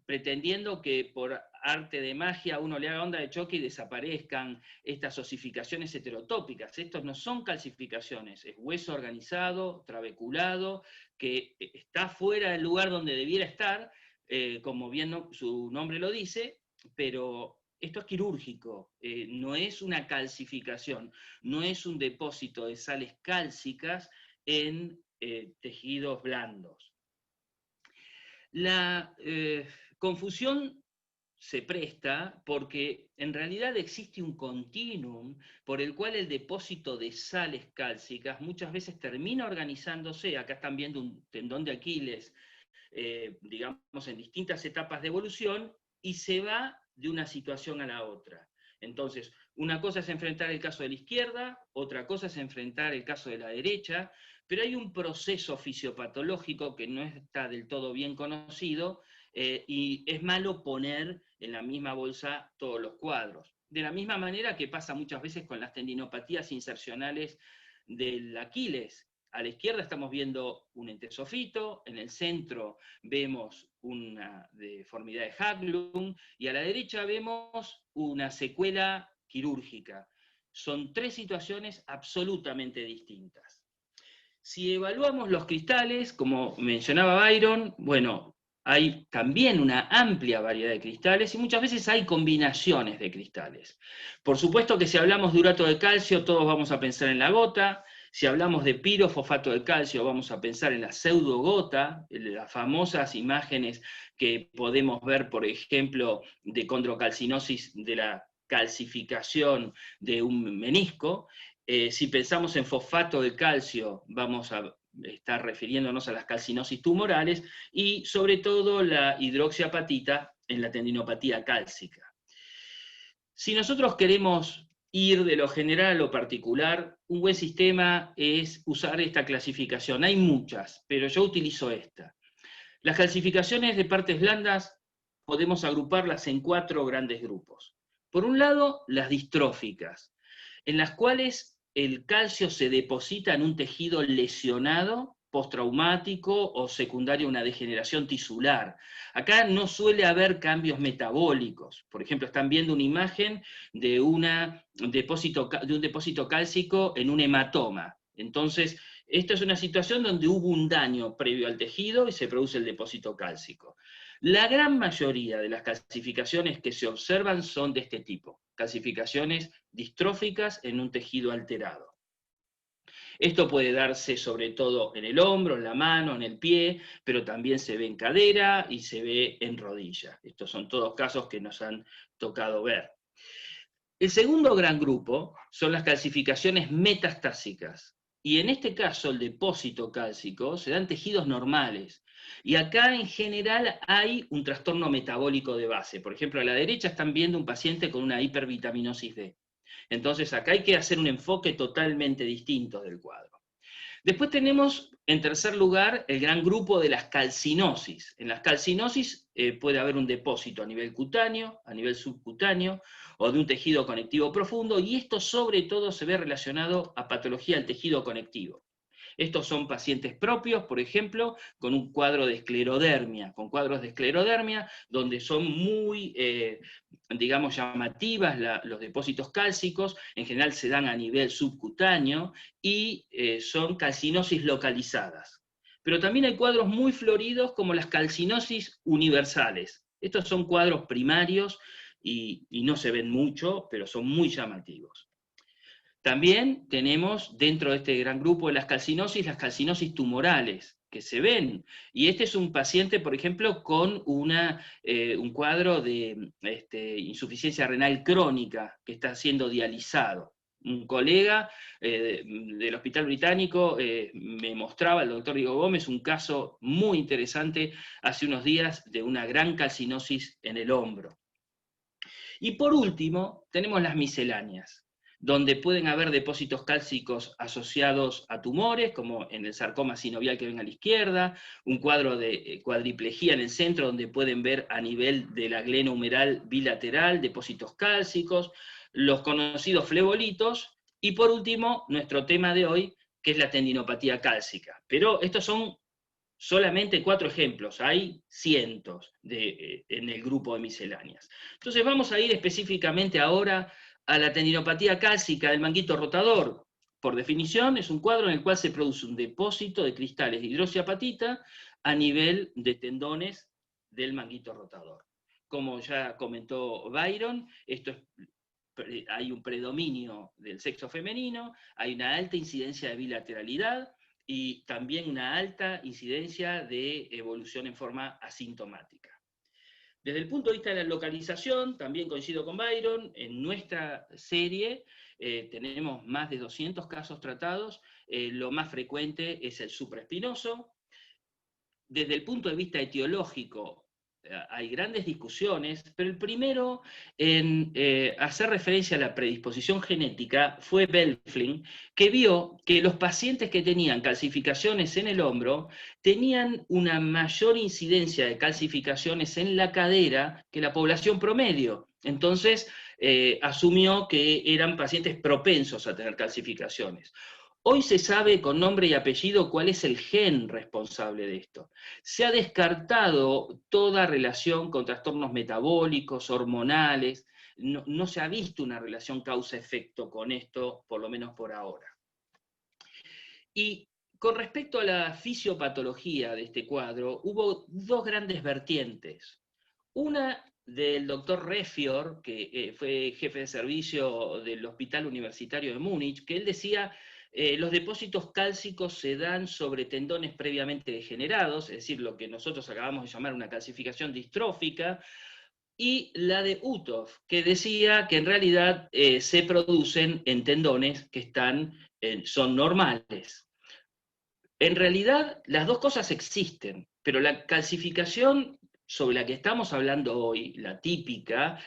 pretendiendo que por arte de magia uno le haga onda de choque y desaparezcan estas osificaciones heterotópicas. Estos no son calcificaciones, es hueso organizado, trabeculado, que está fuera del lugar donde debiera estar, como bien su nombre lo dice, pero esto es quirúrgico, no es una calcificación, no es un depósito de sales cálcicas en tejidos blandos. La confusión se presta porque en realidad existe un continuum por el cual el depósito de sales cálcicas muchas veces termina organizándose. Acá están viendo un tendón de Aquiles, digamos, en distintas etapas de evolución, y se va de una situación a la otra. Entonces, una cosa es enfrentar el caso de la izquierda, otra cosa es enfrentar el caso de la derecha, pero hay un proceso fisiopatológico que no está del todo bien conocido, y es malo poner en la misma bolsa todos los cuadros. De la misma manera que pasa muchas veces con las tendinopatías insercionales del Aquiles. A la izquierda estamos viendo un entesofito, en el centro vemos una deformidad de Haglund, y a la derecha vemos una secuela quirúrgica. Son tres situaciones absolutamente distintas. Si evaluamos los cristales, como mencionaba Byron, bueno, hay también una amplia variedad de cristales y muchas veces hay combinaciones de cristales. Por supuesto que si hablamos de urato de calcio, todos vamos a pensar en la gota. Si hablamos de pirofosfato de calcio, vamos a pensar en la pseudogota, las famosas imágenes que podemos ver, por ejemplo, de condrocalcinosis, de la calcificación de un menisco. Si pensamos en fosfato de calcio, vamos a estar refiriéndonos a las calcinosis tumorales, y sobre todo la hidroxiapatita en la tendinopatía cálcica. Si nosotros queremos ir de lo general a lo particular, un buen sistema es usar esta clasificación. Hay muchas, pero yo utilizo esta. Las calcificaciones de partes blandas podemos agruparlas en 4 grandes grupos. Por un lado, las distróficas, en las cuales el calcio se deposita en un tejido lesionado, postraumático o secundario a una degeneración tisular. Acá no suele haber cambios metabólicos. Por ejemplo, están viendo una imagen de un depósito cálcico en un hematoma. Entonces, esta es una situación donde hubo un daño previo al tejido y se produce el depósito cálcico. La gran mayoría de las calcificaciones que se observan son de este tipo, calcificaciones distróficas en un tejido alterado. Esto puede darse sobre todo en el hombro, en la mano, en el pie, pero también se ve en cadera y se ve en rodilla. Estos son todos casos que nos han tocado ver. El segundo gran grupo son las calcificaciones metastásicas. Y en este caso el depósito cálcico se da en tejidos normales. Y acá en general hay un trastorno metabólico de base. Por ejemplo, a la derecha están viendo un paciente con una hipervitaminosis D. Entonces acá hay que hacer un enfoque totalmente distinto del cuadro. Después tenemos En tercer lugar, el gran grupo de las calcinosis. En las calcinosis puede haber un depósito a nivel cutáneo, a nivel subcutáneo, o de un tejido conectivo profundo, y esto sobre todo se ve relacionado a patología del tejido conectivo. Estos son pacientes propios, por ejemplo, con un cuadro de esclerodermia, con cuadros de esclerodermia, donde son muy, digamos, llamativas los depósitos cálcicos, en general se dan a nivel subcutáneo, y son calcinosis localizadas. Pero también hay cuadros muy floridos como las calcinosis universales. Estos son cuadros primarios y no se ven mucho, pero son muy llamativos. También tenemos dentro de este gran grupo de las calcinosis tumorales, que se ven. Y este es un paciente, por ejemplo, con un cuadro de insuficiencia renal crónica, que está siendo dializado. Un colega del Hospital Británico me mostraba, el doctor Diego Gómez, un caso muy interesante hace unos días de una gran calcinosis en el hombro. Y por último, tenemos las misceláneas, donde pueden haber depósitos cálcicos asociados a tumores, como en el sarcoma sinovial que ven a la izquierda, un cuadro de cuadriplejía en el centro, donde pueden ver a nivel de la glena humeral bilateral depósitos cálcicos, los conocidos flebolitos, y por último, nuestro tema de hoy, que es la tendinopatía cálcica. Pero estos son solamente 4 ejemplos, hay cientos en el grupo de misceláneas. Entonces vamos a ir específicamente ahora a la tendinopatía cálcica del manguito rotador. Por definición, es un cuadro en el cual se produce un depósito de cristales de hidroxiapatita a nivel de tendones del manguito rotador. Como ya comentó Byron, hay un predominio del sexo femenino, hay una alta incidencia de bilateralidad, y también una alta incidencia de evolución en forma asintomática. Desde el punto de vista de la localización, también coincido con Byron, en nuestra serie tenemos más de 200 casos tratados, lo más frecuente es el supraespinoso. Desde el punto de vista etiológico, hay grandes discusiones, pero el primero en hacer referencia a la predisposición genética fue Belflin, que vio que los pacientes que tenían calcificaciones en el hombro tenían una mayor incidencia de calcificaciones en la cadera que la población promedio. Entonces, asumió que eran pacientes propensos a tener calcificaciones. Hoy se sabe con nombre y apellido cuál es el gen responsable de esto. Se ha descartado toda relación con trastornos metabólicos, hormonales, no se ha visto una relación causa-efecto con esto, por lo menos por ahora. Y con respecto a la fisiopatología de este cuadro, hubo 2 grandes vertientes. Una del doctor Refior, que fue jefe de servicio del Hospital Universitario de Múnich, que él decía: los depósitos cálcicos se dan sobre tendones previamente degenerados, es decir, lo que nosotros acabamos de llamar una calcificación distrófica, y la de Uthoff, que decía que en realidad se producen en tendones que son normales. En realidad, las 2 cosas existen, pero la calcificación sobre la que estamos hablando hoy, la típica,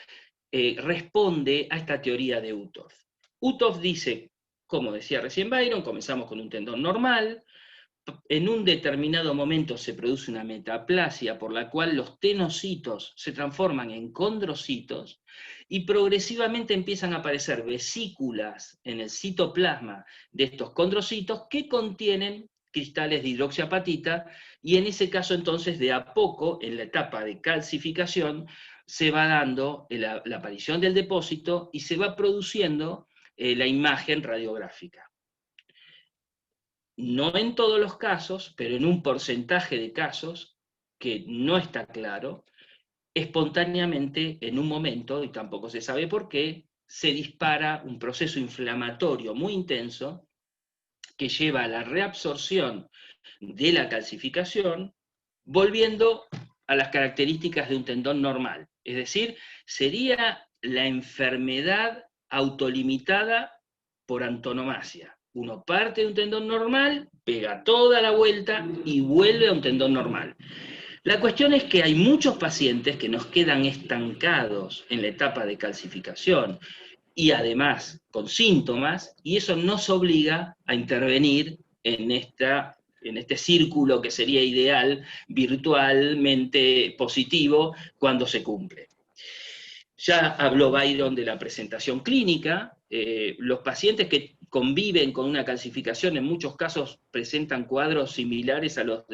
responde a esta teoría de Uthoff. Uthoff dice, como decía recién Byron, comenzamos con un tendón normal, en un determinado momento se produce una metaplasia por la cual los tenocitos se transforman en condrocitos y progresivamente empiezan a aparecer vesículas en el citoplasma de estos condrocitos que contienen cristales de hidroxiapatita, y en ese caso entonces de a poco, en la etapa de calcificación, se va dando la aparición del depósito y se va produciendo la imagen radiográfica. No en todos los casos, pero en un porcentaje de casos, que no está claro, espontáneamente en un momento, y tampoco se sabe por qué, se dispara un proceso inflamatorio muy intenso que lleva a la reabsorción de la calcificación, volviendo a las características de un tendón normal. Es decir, sería la enfermedad autolimitada por antonomasia. Uno parte de un tendón normal, pega toda la vuelta y vuelve a un tendón normal. La cuestión es que hay muchos pacientes que nos quedan estancados en la etapa de calcificación y además con síntomas, y eso nos obliga a intervenir en esta en este círculo que sería ideal, virtualmente positivo, cuando se cumple. Ya habló Byron de la presentación clínica. Los pacientes que conviven con una calcificación en muchos casos presentan cuadros similares a los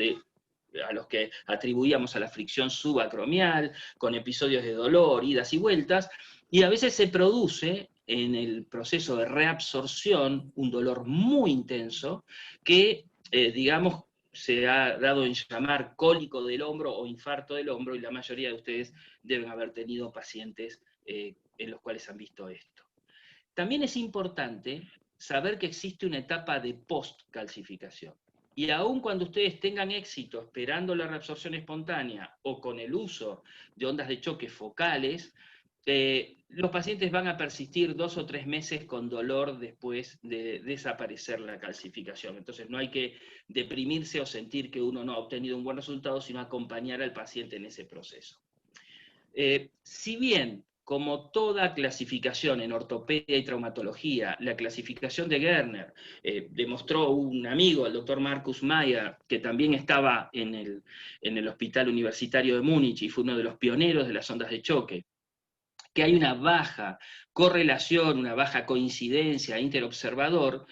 que atribuíamos a la fricción subacromial, con episodios de dolor, idas y vueltas, y a veces se produce en el proceso de reabsorción un dolor muy intenso que, digamos, se ha dado en llamar cólico del hombro o infarto del hombro, y la mayoría de ustedes deben haber tenido pacientes en los cuales han visto esto. También es importante saber que existe una etapa de post-calcificación. Y aun cuando ustedes tengan éxito esperando la reabsorción espontánea o con el uso de ondas de choque focales, los pacientes van a persistir 2 o 3 meses con dolor después de desaparecer la calcificación. Entonces no hay que deprimirse o sentir que uno no ha obtenido un buen resultado, sino acompañar al paciente en ese proceso. Si bien, como toda clasificación en ortopedia y traumatología, la clasificación de Gerner demostró un amigo, el doctor Marcus Mayer, que también estaba en el Hospital Universitario de Múnich y fue uno de los pioneros de las ondas de choque, que hay una baja correlación, una baja coincidencia interobservador,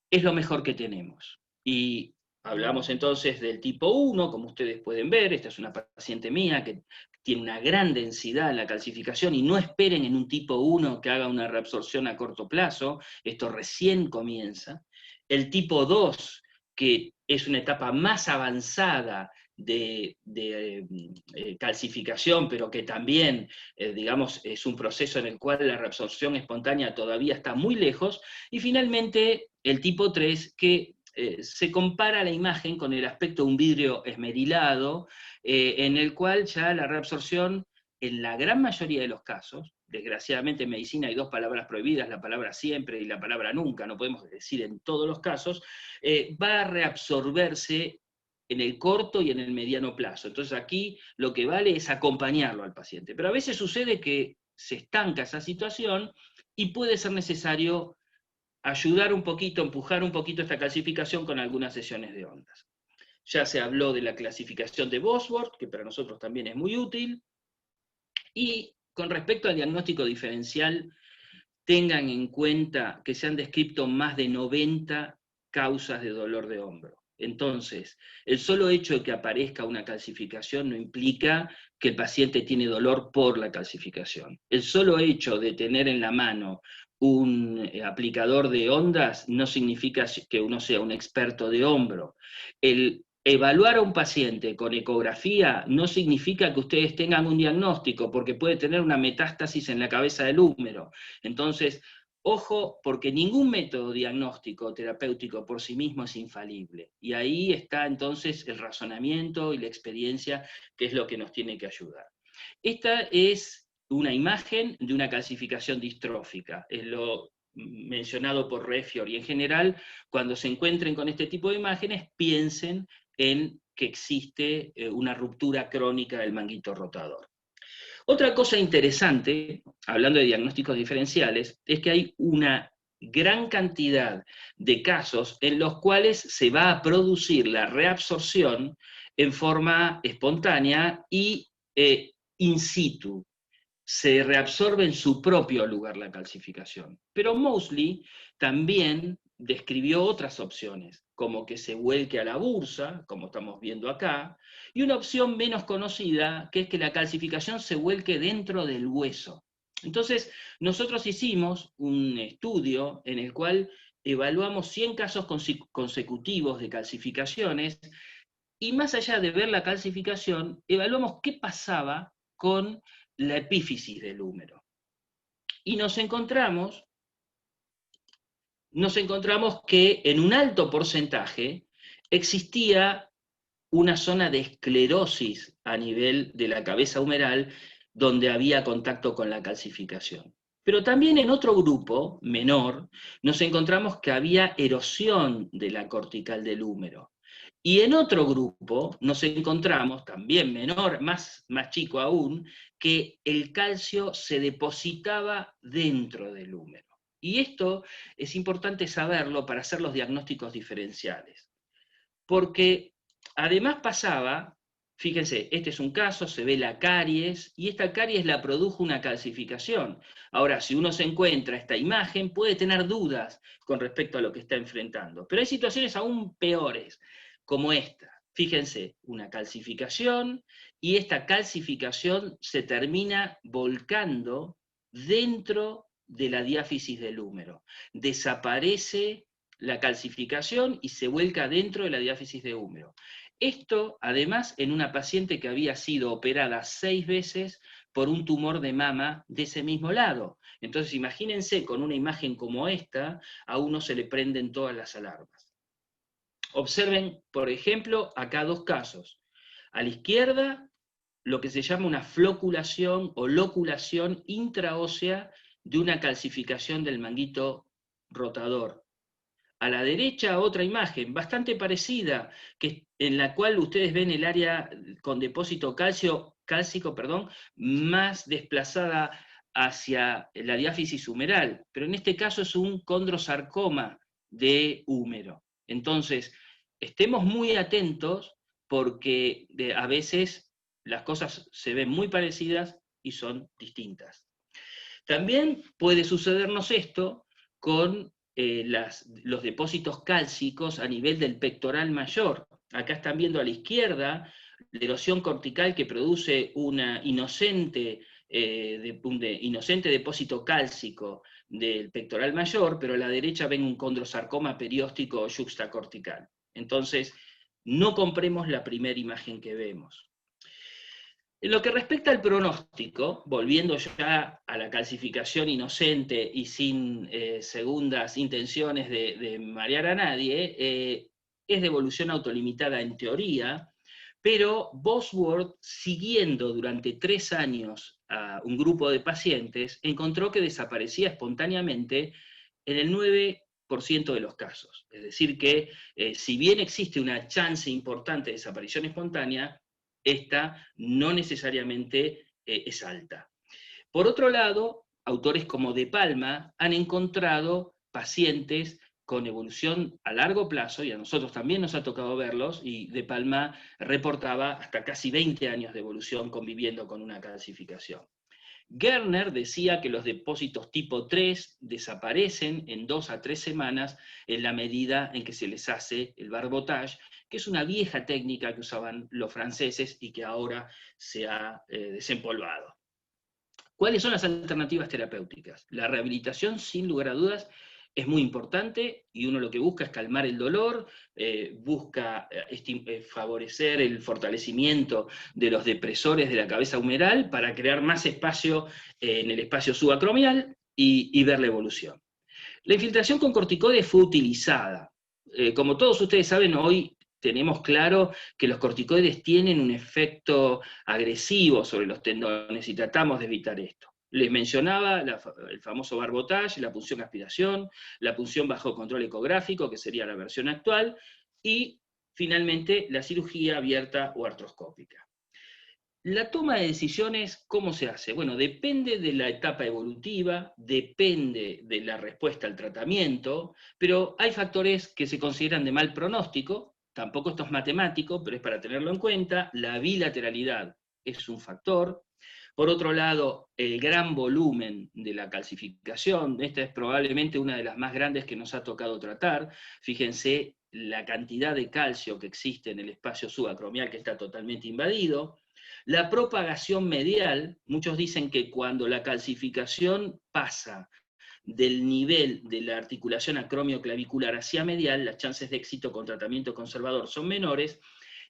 es lo mejor que tenemos. Y hablamos entonces del tipo 1, como ustedes pueden ver, esta es una paciente mía que tiene una gran densidad en la calcificación, y no esperen en un tipo 1 que haga una reabsorción a corto plazo, esto recién comienza. El tipo 2, que es una etapa más avanzada de calcificación, pero que también, digamos, es un proceso en el cual la reabsorción espontánea todavía está muy lejos, y finalmente el tipo 3, que se compara la imagen con el aspecto de un vidrio esmerilado, en el cual ya la reabsorción, en la gran mayoría de los casos, desgraciadamente en medicina hay 2 palabras prohibidas, la palabra siempre y la palabra nunca, no podemos decir en todos los casos, va a reabsorberse en el corto y en el mediano plazo. Entonces aquí lo que vale es acompañarlo al paciente. Pero a veces sucede que se estanca esa situación y puede ser necesario ayudar un poquito, empujar un poquito esta calcificación con algunas sesiones de ondas. Ya se habló de la clasificación de Bosworth, que para nosotros también es muy útil, y con respecto al diagnóstico diferencial, tengan en cuenta que se han descrito más de 90 causas de dolor de hombro. Entonces, el solo hecho de que aparezca una calcificación no implica que el paciente tiene dolor por la calcificación. El solo hecho de tener en la mano un aplicador de ondas no significa que uno sea un experto de hombro. El evaluar a un paciente con ecografía no significa que ustedes tengan un diagnóstico, porque puede tener una metástasis en la cabeza del húmero. Entonces, ojo, porque ningún método diagnóstico terapéutico por sí mismo es infalible. Y ahí está entonces el razonamiento y la experiencia, que es lo que nos tiene que ayudar. Esta es una imagen de una calcificación distrófica, es lo mencionado por Refior, y en general, cuando se encuentren con este tipo de imágenes, piensen en que existe una ruptura crónica del manguito rotador. Otra cosa interesante, hablando de diagnósticos diferenciales, es que hay una gran cantidad de casos en los cuales se va a producir la reabsorción en forma espontánea y in situ. Se reabsorbe en su propio lugar la calcificación. Pero Moseley también describió otras opciones, como que se vuelque a la bursa, como estamos viendo acá, y una opción menos conocida, que es que la calcificación se vuelque dentro del hueso. Entonces, nosotros hicimos un estudio en el cual evaluamos 100 casos consecutivos de calcificaciones, y más allá de ver la calcificación, evaluamos qué pasaba con la epífisis del húmero. Y nos encontramos que en un alto porcentaje existía una zona de esclerosis a nivel de la cabeza humeral donde había contacto con la calcificación. Pero también en otro grupo, menor, nos encontramos que había erosión de la cortical del húmero. Y en otro grupo nos encontramos, también menor, más chico aún, que el calcio se depositaba dentro del húmero. Y esto es importante saberlo para hacer los diagnósticos diferenciales. porque además pasaba, fíjense, este es un caso, se ve la caries, y esta caries la produjo una calcificación. Ahora, si uno se encuentra esta imagen, puede tener dudas con respecto a lo que está enfrentando. Pero hay situaciones aún peores, como esta. Fíjense, una calcificación, y esta calcificación se termina volcando dentro de la diáfisis del húmero. Desaparece la calcificación y se vuelca dentro de la diáfisis de húmero. Esto, además, en una paciente que había sido operada 6 veces por un tumor de mama de ese mismo lado. Entonces, imagínense, con una imagen como esta, a uno se le prenden todas las alarmas. Observen, por ejemplo, acá 2 casos. A la izquierda, lo que se llama una floculación o loculación intraósea de una calcificación del manguito rotador. A la derecha otra imagen, bastante parecida, en la cual ustedes ven el área con depósito cálcico, más desplazada hacia la diáfisis humeral, pero en este caso es un condrosarcoma de húmero. Entonces, estemos muy atentos porque a veces las cosas se ven muy parecidas y son distintas. También puede sucedernos esto con los depósitos cálcicos a nivel del pectoral mayor. Acá están viendo a la izquierda la erosión cortical que produce una inocente depósito cálcico del pectoral mayor, pero a la derecha ven un condrosarcoma perióstico o yuxtacortical. Entonces, no compremos la primera imagen que vemos. En lo que respecta al pronóstico, volviendo ya a la calcificación inocente y sin segundas intenciones de marear a nadie, es de evolución autolimitada en teoría, pero Bosworth, siguiendo durante 3 años a un grupo de pacientes, encontró que desaparecía espontáneamente en el 9% de los casos. Es decir que, si bien existe una chance importante de desaparición espontánea, esta no necesariamente es alta. Por otro lado, autores como De Palma han encontrado pacientes con evolución a largo plazo, y a nosotros también nos ha tocado verlos, y De Palma reportaba hasta casi 20 años de evolución conviviendo con una calcificación. Gerner decía que los depósitos tipo 3 desaparecen en 2 a 3 semanas en la medida en que se les hace el barbotage, que es una vieja técnica que usaban los franceses y que ahora se ha desempolvado. ¿Cuáles son las alternativas terapéuticas? La rehabilitación, sin lugar a dudas, es muy importante, y uno lo que busca es calmar el dolor, busca favorecer el fortalecimiento de los depresores de la cabeza humeral para crear más espacio en el espacio subacromial y ver la evolución. La infiltración con corticoides fue utilizada. Como todos ustedes saben, hoy tenemos claro que los corticoides tienen un efecto agresivo sobre los tendones y tratamos de evitar esto. Les mencionaba el famoso barbotage, la punción aspiración, la punción bajo control ecográfico, que sería la versión actual, y finalmente la cirugía abierta o artroscópica. La toma de decisiones, ¿cómo se hace? Bueno, depende de la etapa evolutiva, depende de la respuesta al tratamiento, pero hay factores que se consideran de mal pronóstico, tampoco esto es matemático, pero es para tenerlo en cuenta. La bilateralidad es un factor. Por otro lado, el gran volumen de la calcificación, esta es probablemente una de las más grandes que nos ha tocado tratar. Fíjense la cantidad de calcio que existe en el espacio subacromial, que está totalmente invadido. La propagación medial, muchos dicen que cuando la calcificación pasa del nivel de la articulación acromioclavicular hacia medial, las chances de éxito con tratamiento conservador son menores,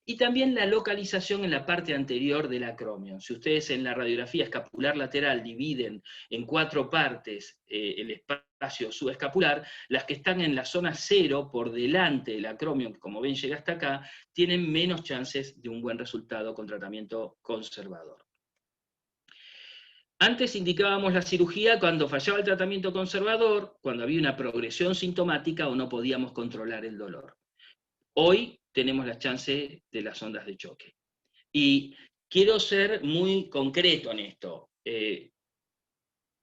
y también la localización en la parte anterior del acromio. Si ustedes en la radiografía escapular lateral dividen en 4 partes el espacio subescapular, las que están en la zona 0 por delante del acromio, que como ven llega hasta acá, tienen menos chances de un buen resultado con tratamiento conservador. Antes indicábamos la cirugía cuando fallaba el tratamiento conservador, cuando había una progresión sintomática o no podíamos controlar el dolor. Hoy tenemos la chance de las ondas de choque. Y quiero ser muy concreto en esto.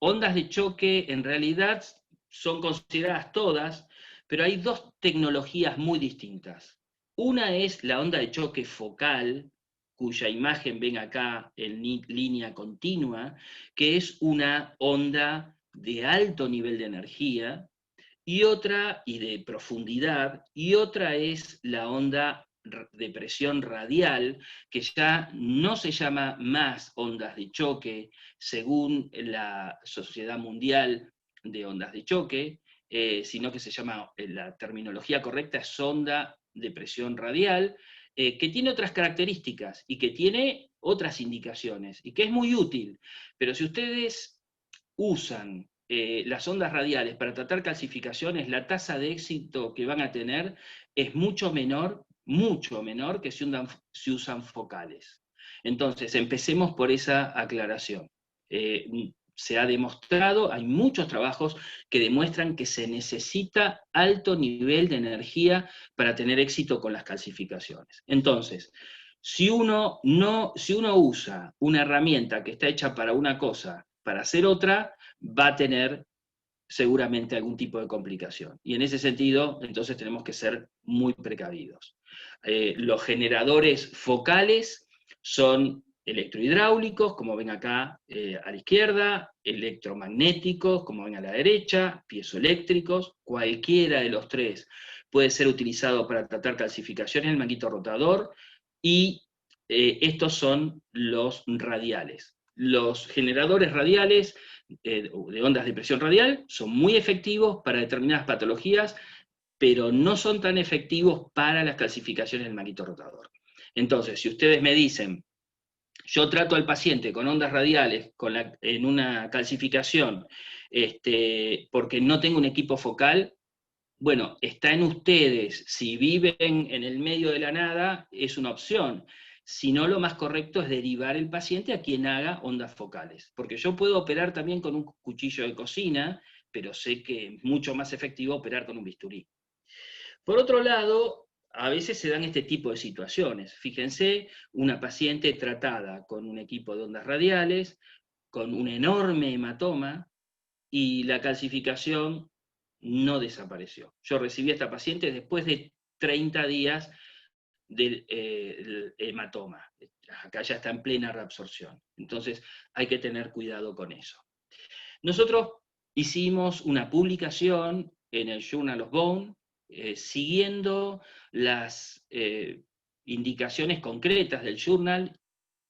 Ondas de choque en realidad son consideradas todas, pero hay 2 tecnologías muy distintas. Una es la onda de choque focal, cuya imagen ven acá en línea continua, que es una onda de alto nivel de energía, y de profundidad, y otra es la onda de presión radial, que ya no se llama más ondas de choque según la Sociedad Mundial de Ondas de Choque, sino que se llama, la terminología correcta es onda de presión radial, que tiene otras características y que tiene otras indicaciones, y que es muy útil. Pero si ustedes usan las ondas radiales para tratar calcificaciones, la tasa de éxito que van a tener es mucho menor que si usan focales. Entonces, empecemos por esa aclaración. Se ha demostrado, hay muchos trabajos que demuestran que se necesita alto nivel de energía para tener éxito con las calcificaciones. Entonces, si uno usa una herramienta que está hecha para una cosa para hacer otra, va a tener seguramente algún tipo de complicación. Y en ese sentido, entonces tenemos que ser muy precavidos. Los generadores focales son electrohidráulicos, como ven acá a la izquierda, electromagnéticos, como ven a la derecha, piezoeléctricos, cualquiera de los tres puede ser utilizado para tratar calcificaciones en el manguito rotador, y estos son los radiales. Los generadores radiales de ondas de presión radial son muy efectivos para determinadas patologías, pero no son tan efectivos para las calcificaciones del manguito rotador. Entonces, si ustedes me dicen, yo trato al paciente con ondas radiales en una calcificación porque no tengo un equipo focal, bueno, está en ustedes. Si viven en el medio de la nada, es una opción. Si no, lo más correcto es derivar el paciente a quien haga ondas focales. Porque yo puedo operar también con un cuchillo de cocina, pero sé que es mucho más efectivo operar con un bisturí. Por otro lado, a veces se dan este tipo de situaciones. Fíjense, una paciente tratada con un equipo de ondas radiales, con un enorme hematoma, y la calcificación no desapareció. Yo recibí a esta paciente después de 30 días del hematoma. Acá ya está en plena reabsorción. Entonces hay que tener cuidado con eso. Nosotros hicimos una publicación en el Journal of Bone, siguiendo las indicaciones concretas del journal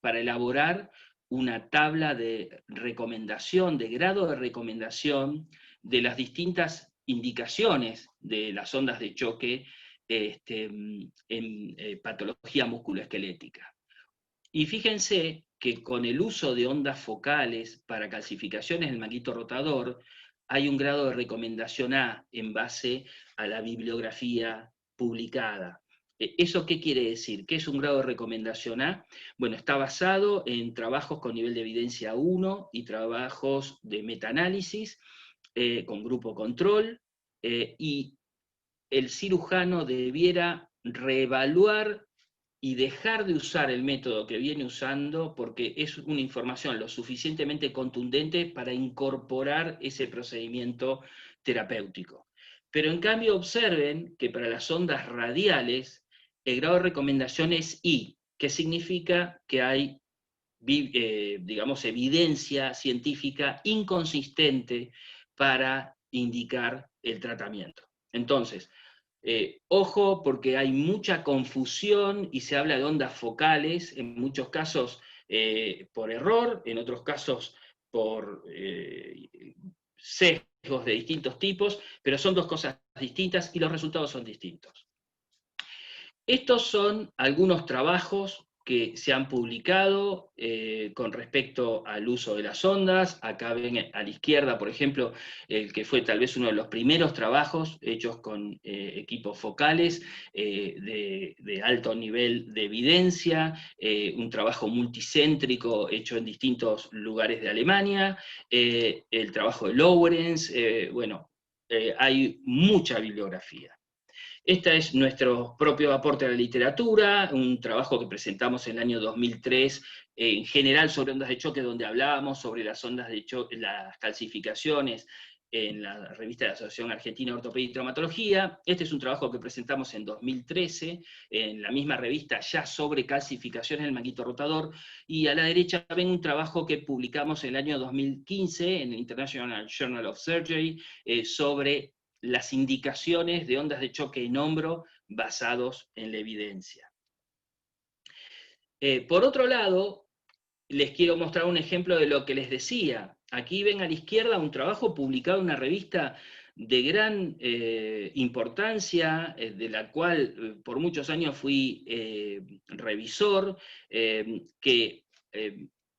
para elaborar una tabla de recomendación, de grado de recomendación de las distintas indicaciones de las ondas de choque en patología musculoesquelética. Y fíjense que con el uso de ondas focales para calcificaciones del manguito rotador, hay un grado de recomendación A en base a la bibliografía publicada. ¿Eso qué quiere decir? ¿Qué es un grado de recomendación A? Bueno, está basado en trabajos con nivel de evidencia 1 y trabajos de metaanálisis con grupo control, y el cirujano debiera reevaluar y dejar de usar el método que viene usando porque es una información lo suficientemente contundente para incorporar ese procedimiento terapéutico. Pero en cambio observen que para las ondas radiales el grado de recomendación es I, que significa que hay digamos, evidencia científica inconsistente para indicar el tratamiento. Entonces, ojo, porque hay mucha confusión y se habla de ondas focales, en muchos casos por error, en otros casos por sesgos de distintos tipos, pero son dos cosas distintas y los resultados son distintos. Estos son algunos trabajos que se han publicado con respecto al uso de las ondas. Acá ven a la izquierda, por ejemplo, el que fue tal vez uno de los primeros trabajos hechos con equipos focales de alto nivel de evidencia, un trabajo multicéntrico hecho en distintos lugares de Alemania, el trabajo de Lawrence, bueno, hay mucha bibliografía. Este es nuestro propio aporte a la literatura, un trabajo que presentamos en el año 2003, en general sobre ondas de choque, donde hablábamos sobre las ondas de choque, las calcificaciones en la revista de la Asociación Argentina de Ortopedia y Traumatología. Este es un trabajo que presentamos en 2013, en la misma revista, ya sobre calcificaciones del manguito rotador, y a la derecha ven un trabajo que publicamos en el año 2015 en el International Journal of Surgery, sobre las indicaciones de ondas de choque en hombro basados en la evidencia. Por otro lado, les quiero mostrar un ejemplo de lo que les decía. Aquí ven a la izquierda un trabajo publicado en una revista de gran importancia, de la cual por muchos años fui revisor, que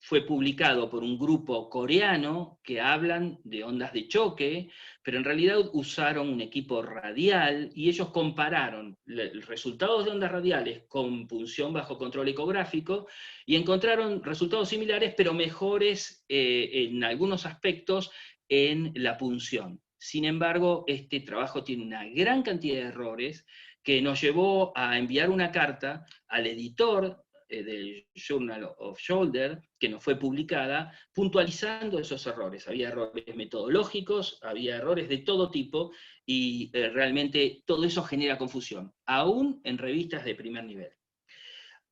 fue publicado por un grupo coreano que hablan de ondas de choque, pero en realidad usaron un equipo radial y ellos compararon resultados de ondas radiales con punción bajo control ecográfico y encontraron resultados similares, pero mejores en algunos aspectos en la punción. Sin embargo, este trabajo tiene una gran cantidad de errores que nos llevó a enviar una carta al editor del Journal of Shoulder, que nos fue publicada, puntualizando esos errores. Había errores metodológicos, había errores de todo tipo, y realmente todo eso genera confusión, aún en revistas de primer nivel.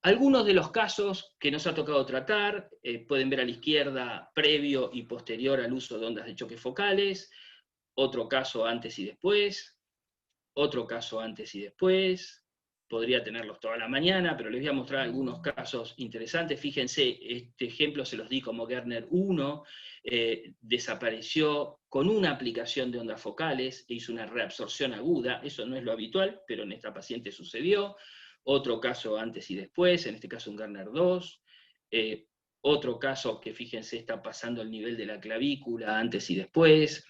Algunos de los casos que nos ha tocado tratar, pueden ver a la izquierda previo y posterior al uso de ondas de choque focales, otro caso antes y después, otro caso antes y después. Podría tenerlos toda la mañana, pero les voy a mostrar algunos casos interesantes. Fíjense, este ejemplo se los di como Gerner 1, desapareció con una aplicación de ondas focales, e hizo una reabsorción aguda, eso no es lo habitual, pero en esta paciente sucedió. Otro caso antes y después, en este caso un Gerner 2. Otro caso que fíjense está pasando el nivel de la clavícula antes y después.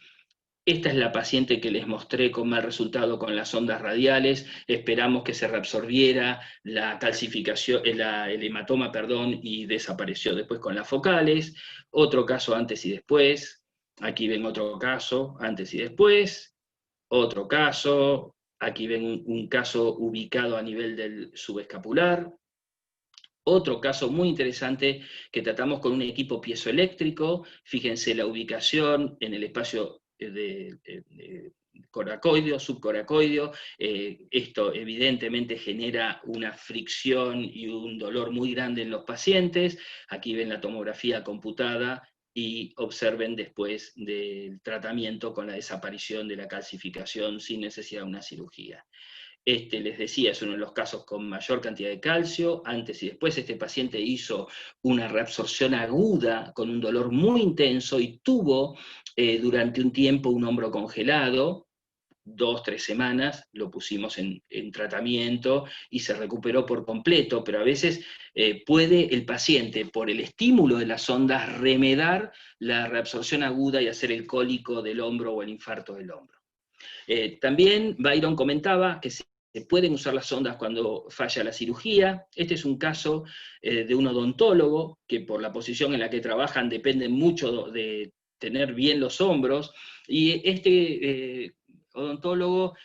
Esta es la paciente que les mostré con mal resultado con las ondas radiales. Esperamos que se reabsorbiera la calcificación, el hematoma, perdón, y desapareció después con las focales. Otro caso antes y después. Aquí ven otro caso antes y después. Otro caso. Aquí ven un caso ubicado a nivel del subescapular. Otro caso muy interesante que tratamos con un equipo piezoeléctrico. Fíjense la ubicación en el espacio de coracoideo, subcoracoideo. Esto evidentemente genera una fricción y un dolor muy grande en los pacientes. Aquí ven la tomografía computada y observen después del tratamiento con la desaparición de la calcificación sin necesidad de una cirugía. Este, les decía, es uno de los casos con mayor cantidad de calcio. Antes y después este paciente hizo una reabsorción aguda con un dolor muy intenso y tuvo durante un tiempo un hombro congelado, 2-3 semanas, lo pusimos en tratamiento y se recuperó por completo, pero a veces puede el paciente, por el estímulo de las ondas, remedar la reabsorción aguda y hacer el cólico del hombro o el infarto del hombro. También Byron comentaba que se pueden usar las ondas cuando falla la cirugía. Este es un caso de un odontólogo que por la posición en la que trabajan dependen mucho de tener bien los hombros, y este odontólogo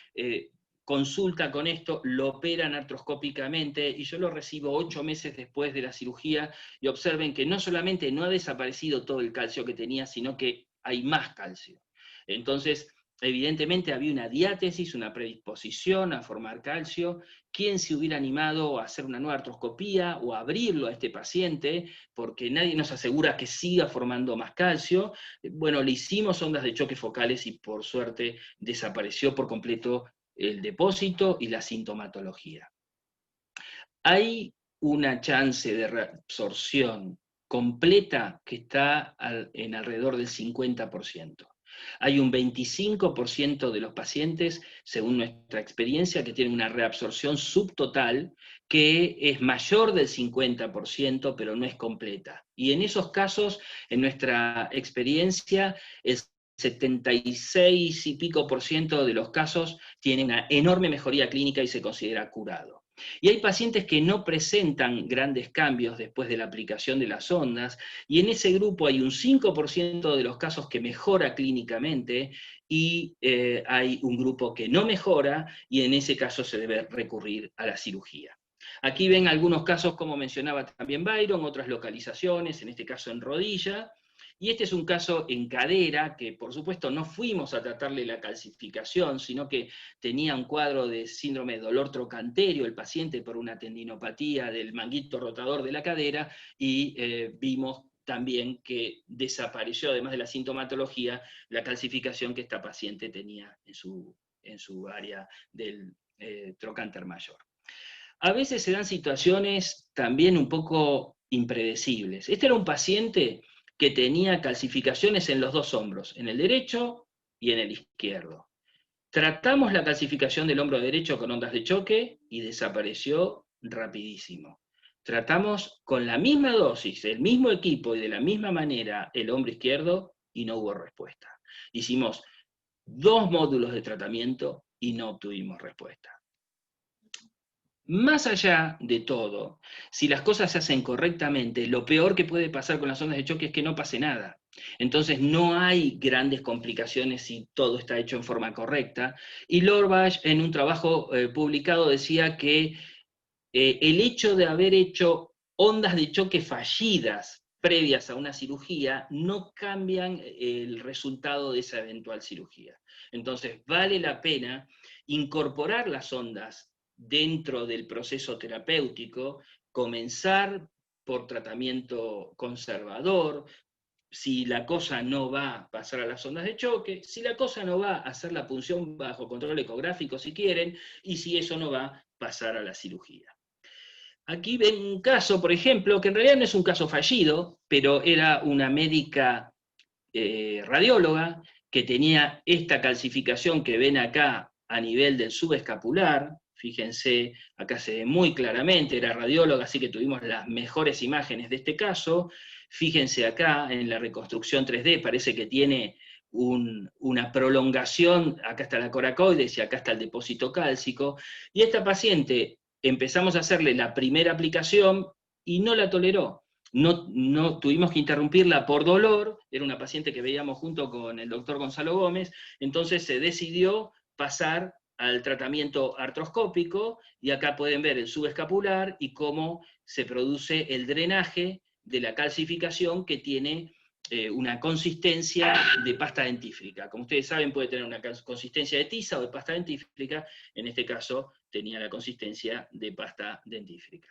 consulta con esto, lo operan artroscópicamente, y yo lo recibo 8 meses después de la cirugía, y observen que no solamente no ha desaparecido todo el calcio que tenía, sino que hay más calcio. Entonces, evidentemente había una diátesis, una predisposición a formar calcio. ¿Quién se hubiera animado a hacer una nueva artroscopía o a abrirlo a este paciente? Porque nadie nos asegura que siga formando más calcio. Bueno, le hicimos ondas de choque focales y por suerte desapareció por completo el depósito y la sintomatología. Hay una chance de reabsorción completa que está en alrededor del 50%. Hay un 25% de los pacientes, según nuestra experiencia, que tienen una reabsorción subtotal que es mayor del 50%, pero no es completa. Y en esos casos, en nuestra experiencia, el 76 y pico % de los casos tienen una enorme mejoría clínica y se considera curado. Y hay pacientes que no presentan grandes cambios después de la aplicación de las ondas, y en ese grupo hay un 5% de los casos que mejora clínicamente, y hay un grupo que no mejora, y en ese caso se debe recurrir a la cirugía. Aquí ven algunos casos, como mencionaba también Byron, otras localizaciones, en este caso en rodilla, Y este es un caso en cadera, que por supuesto no fuimos a tratarle la calcificación, sino que tenía un cuadro de síndrome de dolor trocantero el paciente por una tendinopatía del manguito rotador de la cadera, y vimos también que desapareció, además de la sintomatología, la calcificación que esta paciente tenía en su área del trocánter mayor. A veces se dan situaciones también un poco impredecibles. Este era un paciente que tenía calcificaciones en los dos hombros, en el derecho y en el izquierdo. Tratamos la calcificación del hombro derecho con ondas de choque y desapareció rapidísimo. Tratamos con la misma dosis, el mismo equipo y de la misma manera el hombro izquierdo y no hubo respuesta. Hicimos 2 módulos de tratamiento y no obtuvimos respuesta. Más allá de todo, si las cosas se hacen correctamente, lo peor que puede pasar con las ondas de choque es que no pase nada. Entonces no hay grandes complicaciones si todo está hecho en forma correcta. Y Lorbach, en un trabajo publicado, decía que el hecho de haber hecho ondas de choque fallidas previas a una cirugía no cambian el resultado de esa eventual cirugía. Entonces vale la pena incorporar las ondas dentro del proceso terapéutico, comenzar por tratamiento conservador. Si la cosa no va a pasar a las ondas de choque, si la cosa no va a hacer la punción bajo control ecográfico si quieren, y si eso no va a pasar a la cirugía. Aquí ven un caso, por ejemplo, que en realidad no es un caso fallido, pero era una médica radióloga que tenía esta calcificación que ven acá a nivel del subescapular. Fíjense, acá se ve muy claramente, era radióloga, así que tuvimos las mejores imágenes de este caso. Fíjense acá en la reconstrucción 3D, parece que tiene una prolongación, acá está la coracoides y acá está el depósito cálcico, y esta paciente empezamos a hacerle la primera aplicación y no la toleró. No tuvimos que interrumpirla por dolor, era una paciente que veíamos junto con el doctor Gonzalo Gómez, entonces se decidió pasar al tratamiento artroscópico, y acá pueden ver el subescapular y cómo se produce el drenaje de la calcificación que tiene una consistencia de pasta dentífrica. Como ustedes saben, puede tener una consistencia de tiza o de pasta dentífrica, en este caso tenía la consistencia de pasta dentífrica.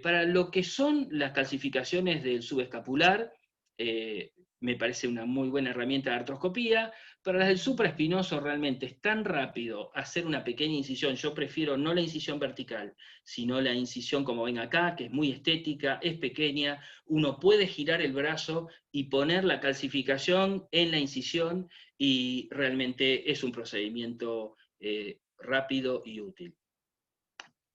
Para lo que son las calcificaciones del subescapular, me parece una muy buena herramienta de artroscopía. Para las del supraespinoso realmente es tan rápido hacer una pequeña incisión, yo prefiero no la incisión vertical, sino la incisión como ven acá, que es muy estética, es pequeña, uno puede girar el brazo y poner la calcificación en la incisión, y realmente es un procedimiento rápido y útil.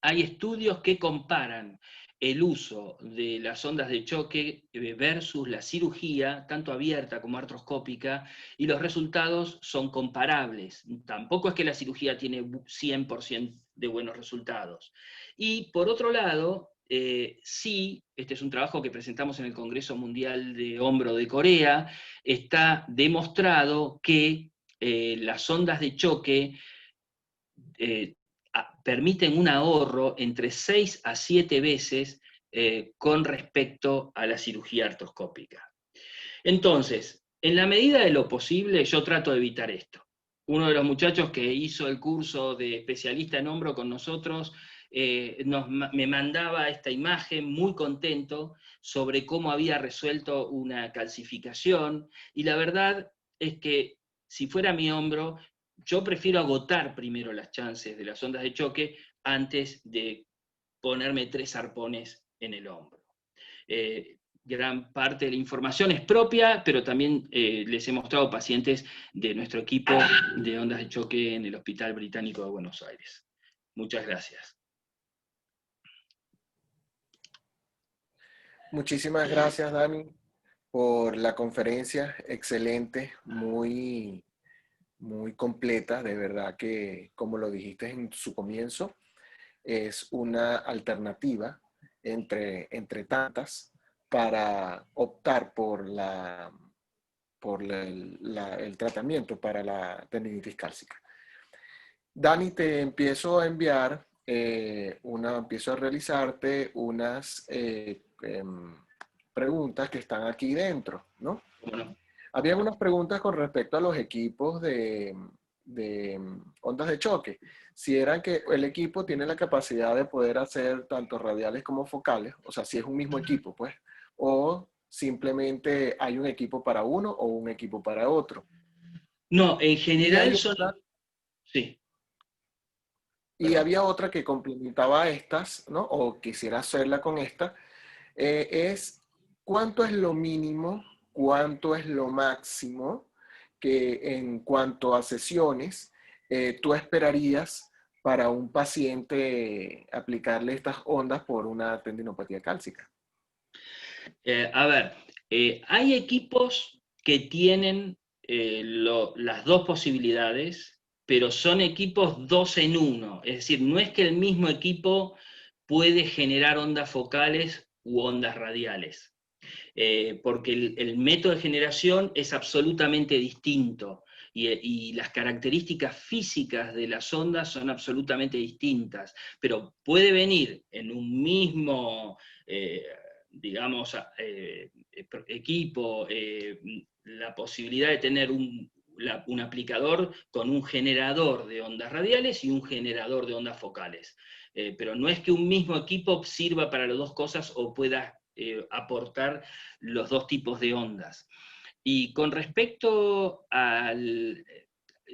Hay estudios que comparan el uso de las ondas de choque versus la cirugía, tanto abierta como artroscópica, y los resultados son comparables. Tampoco es que la cirugía tiene 100% de buenos resultados. Y por otro lado, sí, este es un trabajo que presentamos en el Congreso Mundial de Hombro de Corea, está demostrado que las ondas de choque permiten un ahorro entre 6 a 7 veces con respecto a la cirugía artroscópica. Entonces, en la medida de lo posible, yo trato de evitar esto. Uno de los muchachos que hizo el curso de especialista en hombro con nosotros me mandaba esta imagen muy contento sobre cómo había resuelto una calcificación, y la verdad es que si fuera mi hombro, yo prefiero agotar primero las chances de las ondas de choque antes de ponerme 3 arpones en el hombro. Gran parte de la información es propia, pero también les he mostrado pacientes de nuestro equipo de ondas de choque en el Hospital Británico de Buenos Aires. Muchas gracias. Muchísimas gracias, Dani, por la conferencia. Excelente, muy completa. De verdad que, como lo dijiste en su comienzo, es una alternativa entre tantas para optar por el tratamiento para la tendinitis cálcica. Dani, te empiezo a enviar, empiezo a realizarte unas preguntas que están aquí dentro, ¿no? Bueno, Había unas preguntas con respecto a los equipos de ondas de choque. Si eran que el equipo tiene la capacidad de poder hacer tanto radiales como focales, o sea, si es un mismo equipo, pues, o simplemente hay un equipo para uno o un equipo para otro. no, en Y general hay son... otra, Sí, y perdón. había otra que complementaba a estas, ¿no? O quisiera hacerla con esta, es cuánto es lo mínimo, cuánto es lo máximo que en cuanto a sesiones tú esperarías para un paciente aplicarle estas ondas por una tendinopatía cálcica. A ver, hay equipos que tienen las dos posibilidades, pero son equipos dos en uno. Es decir, no es que el mismo equipo puede generar ondas focales u ondas radiales, porque el método de generación es absolutamente distinto y las características físicas de las ondas son absolutamente distintas, pero puede venir en un mismo... digamos, equipo, la posibilidad de tener un aplicador con un generador de ondas radiales y un generador de ondas focales. Pero no es que un mismo equipo sirva para las dos cosas o pueda aportar los dos tipos de ondas. Y con respecto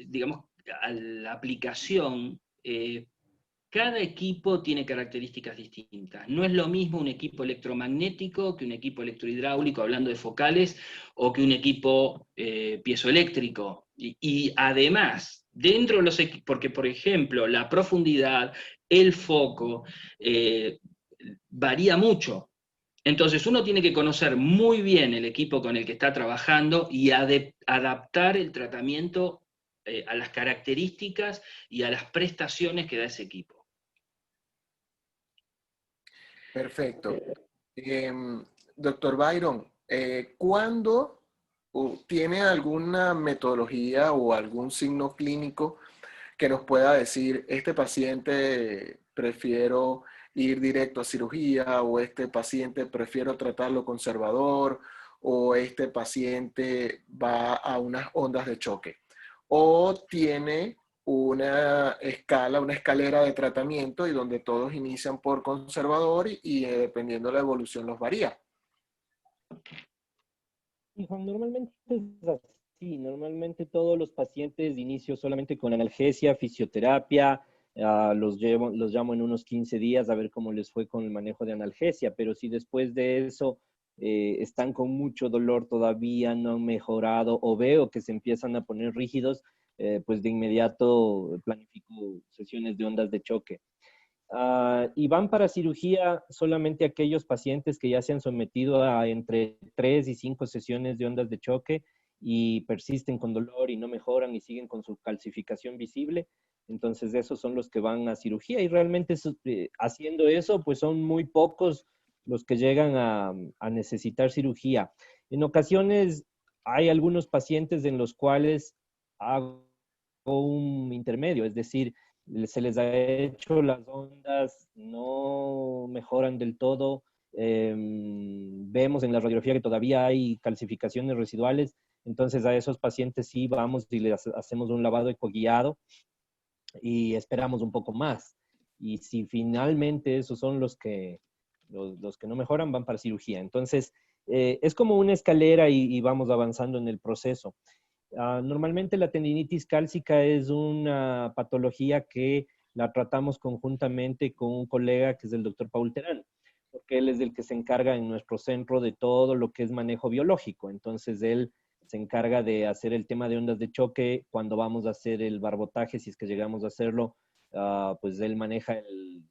digamos, a la aplicación, cada equipo tiene características distintas. No es lo mismo un equipo electromagnético que un equipo electrohidráulico, hablando de focales, o que un equipo piezoeléctrico. Y además, dentro de los equipos, porque por ejemplo, la profundidad, el foco, varía mucho. Entonces uno tiene que conocer muy bien el equipo con el que está trabajando y adaptar el tratamiento a las características y a las prestaciones que da ese equipo. Perfecto. Doctor Byron, ¿cuándo tiene alguna metodología o algún signo clínico que nos pueda decir, este paciente prefiero ir directo a cirugía, o este paciente prefiero tratarlo conservador, o este paciente va a unas ondas de choque? ¿O tiene una escala, una escalera de tratamiento y donde todos inician por conservador y dependiendo de la evolución los varía? Y Juan, normalmente es así. Normalmente todos los pacientes inicio solamente con analgesia, fisioterapia, los llamo en unos 15 días a ver cómo les fue con el manejo de analgesia, pero si después de eso están con mucho dolor todavía, no han mejorado o veo que se empiezan a poner rígidos, pues de inmediato planifico sesiones de ondas de choque. Y van para cirugía solamente aquellos pacientes que ya se han sometido a entre 3 y 5 sesiones de ondas de choque y persisten con dolor y no mejoran y siguen con su calcificación visible. Entonces, esos son los que van a cirugía y realmente haciendo eso, pues son muy pocos los que llegan a necesitar cirugía. En ocasiones hay algunos pacientes en los cuales hago un intermedio, es decir, se les ha hecho las ondas, no mejoran del todo. Vemos en la radiografía que todavía hay calcificaciones residuales, entonces a esos pacientes sí vamos y les hacemos un lavado ecoguiado y esperamos un poco más. Y si finalmente esos son los que no mejoran, van para cirugía. Entonces, es como una escalera y vamos avanzando en el proceso. Normalmente la tendinitis cálcica es una patología que la tratamos conjuntamente con un colega que es el doctor Paul Terán, porque él es el que se encarga en nuestro centro de todo lo que es manejo biológico. Entonces él se encarga de hacer el tema de ondas de choque cuando vamos a hacer el barbotaje, si es que llegamos a hacerlo, pues él maneja el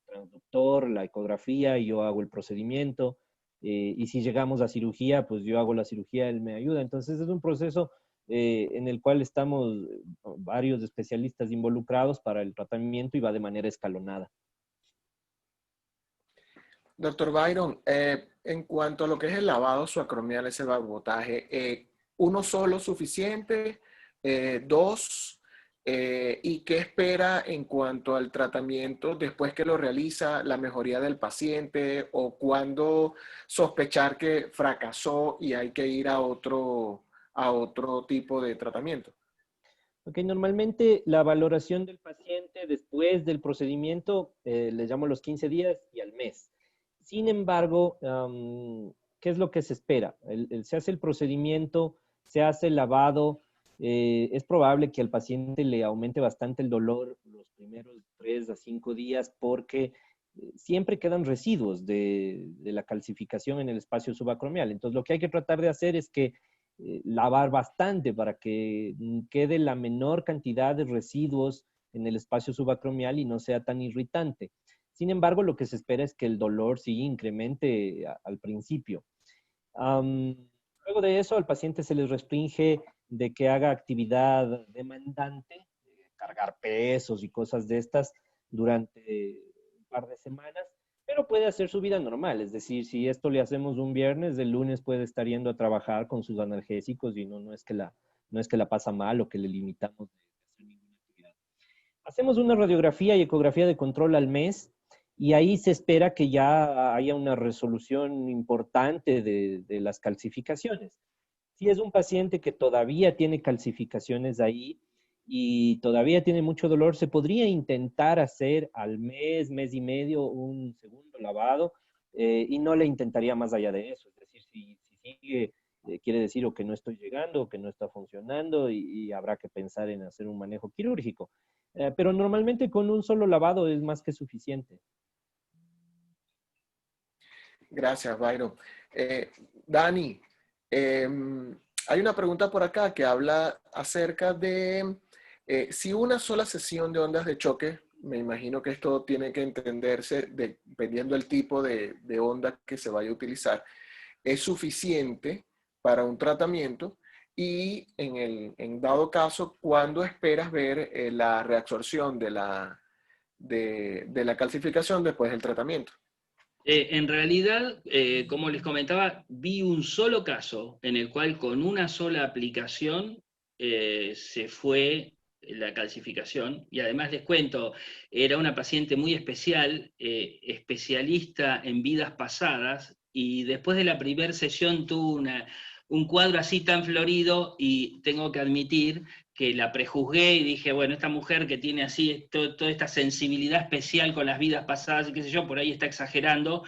transductor, la ecografía y yo hago el procedimiento. Y si llegamos a cirugía, pues yo hago la cirugía, él me ayuda. Entonces es un proceso en el cual estamos varios especialistas involucrados para el tratamiento y va de manera escalonada. Doctor Byron, en cuanto a lo que es el lavado suacromial, ese barbotaje, ¿uno solo suficiente? ¿Dos? ¿Y qué espera en cuanto al tratamiento después que lo realiza, la mejoría del paciente o cuándo sospechar que fracasó y hay que ir a otro tipo de tratamiento? Ok, normalmente la valoración del paciente después del procedimiento le llamo los 15 días y al mes. Sin embargo, ¿qué es lo que se espera? Se hace el procedimiento, se hace el lavado. Es probable que al paciente le aumente bastante el dolor los primeros 3 a 5 días porque siempre quedan residuos de la calcificación en el espacio subacromial. Entonces, lo que hay que tratar de hacer es que lavar bastante para que quede la menor cantidad de residuos en el espacio subacromial y no sea tan irritante. Sin embargo, lo que se espera es que el dolor sí incremente al principio. Luego de eso, al paciente se le restringe de que haga actividad demandante, cargar pesos y cosas de estas durante un par de semanas, pero puede hacer su vida normal. Es decir, si esto le hacemos un viernes, el lunes puede estar yendo a trabajar con sus analgésicos y no es que la pasa mal o que le limitamos de hacer ninguna actividad. Hacemos una radiografía y ecografía de control al mes y ahí se espera que ya haya una resolución importante de las calcificaciones. Si es un paciente que todavía tiene calcificaciones ahí y todavía tiene mucho dolor, se podría intentar hacer al mes, mes y medio, un segundo lavado y no le intentaría más allá de eso. Es decir, si sigue, quiere decir o que no estoy llegando o que no está funcionando y habrá que pensar en hacer un manejo quirúrgico. Pero normalmente con un solo lavado es más que suficiente. Gracias, Byron. Dani, hay una pregunta por acá que habla acerca de si una sola sesión de ondas de choque, me imagino que esto tiene que entenderse dependiendo del tipo de onda que se vaya a utilizar, es suficiente para un tratamiento y en dado caso, ¿cuándo esperas ver la reabsorción de la calcificación después del tratamiento? En realidad, como les comentaba, vi un solo caso en el cual con una sola aplicación se fue la calcificación. Y además les cuento, era una paciente muy especial, especialista en vidas pasadas, y después de la primera sesión tuvo un cuadro así tan florido y tengo que admitir que la prejuzgué y dije, bueno, esta mujer que tiene así toda esta sensibilidad especial con las vidas pasadas y qué sé yo, por ahí está exagerando,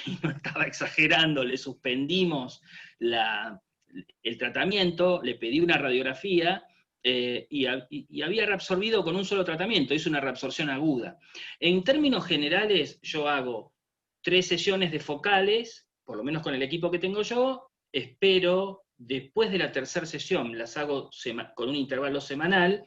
y no estaba exagerando, le suspendimos el tratamiento, le pedí una radiografía, y había reabsorbido con un solo tratamiento, hizo una reabsorción aguda. En términos generales, yo hago 3 sesiones de focales, por lo menos con el equipo que tengo yo, espero después de la tercera sesión, las hago con un intervalo semanal,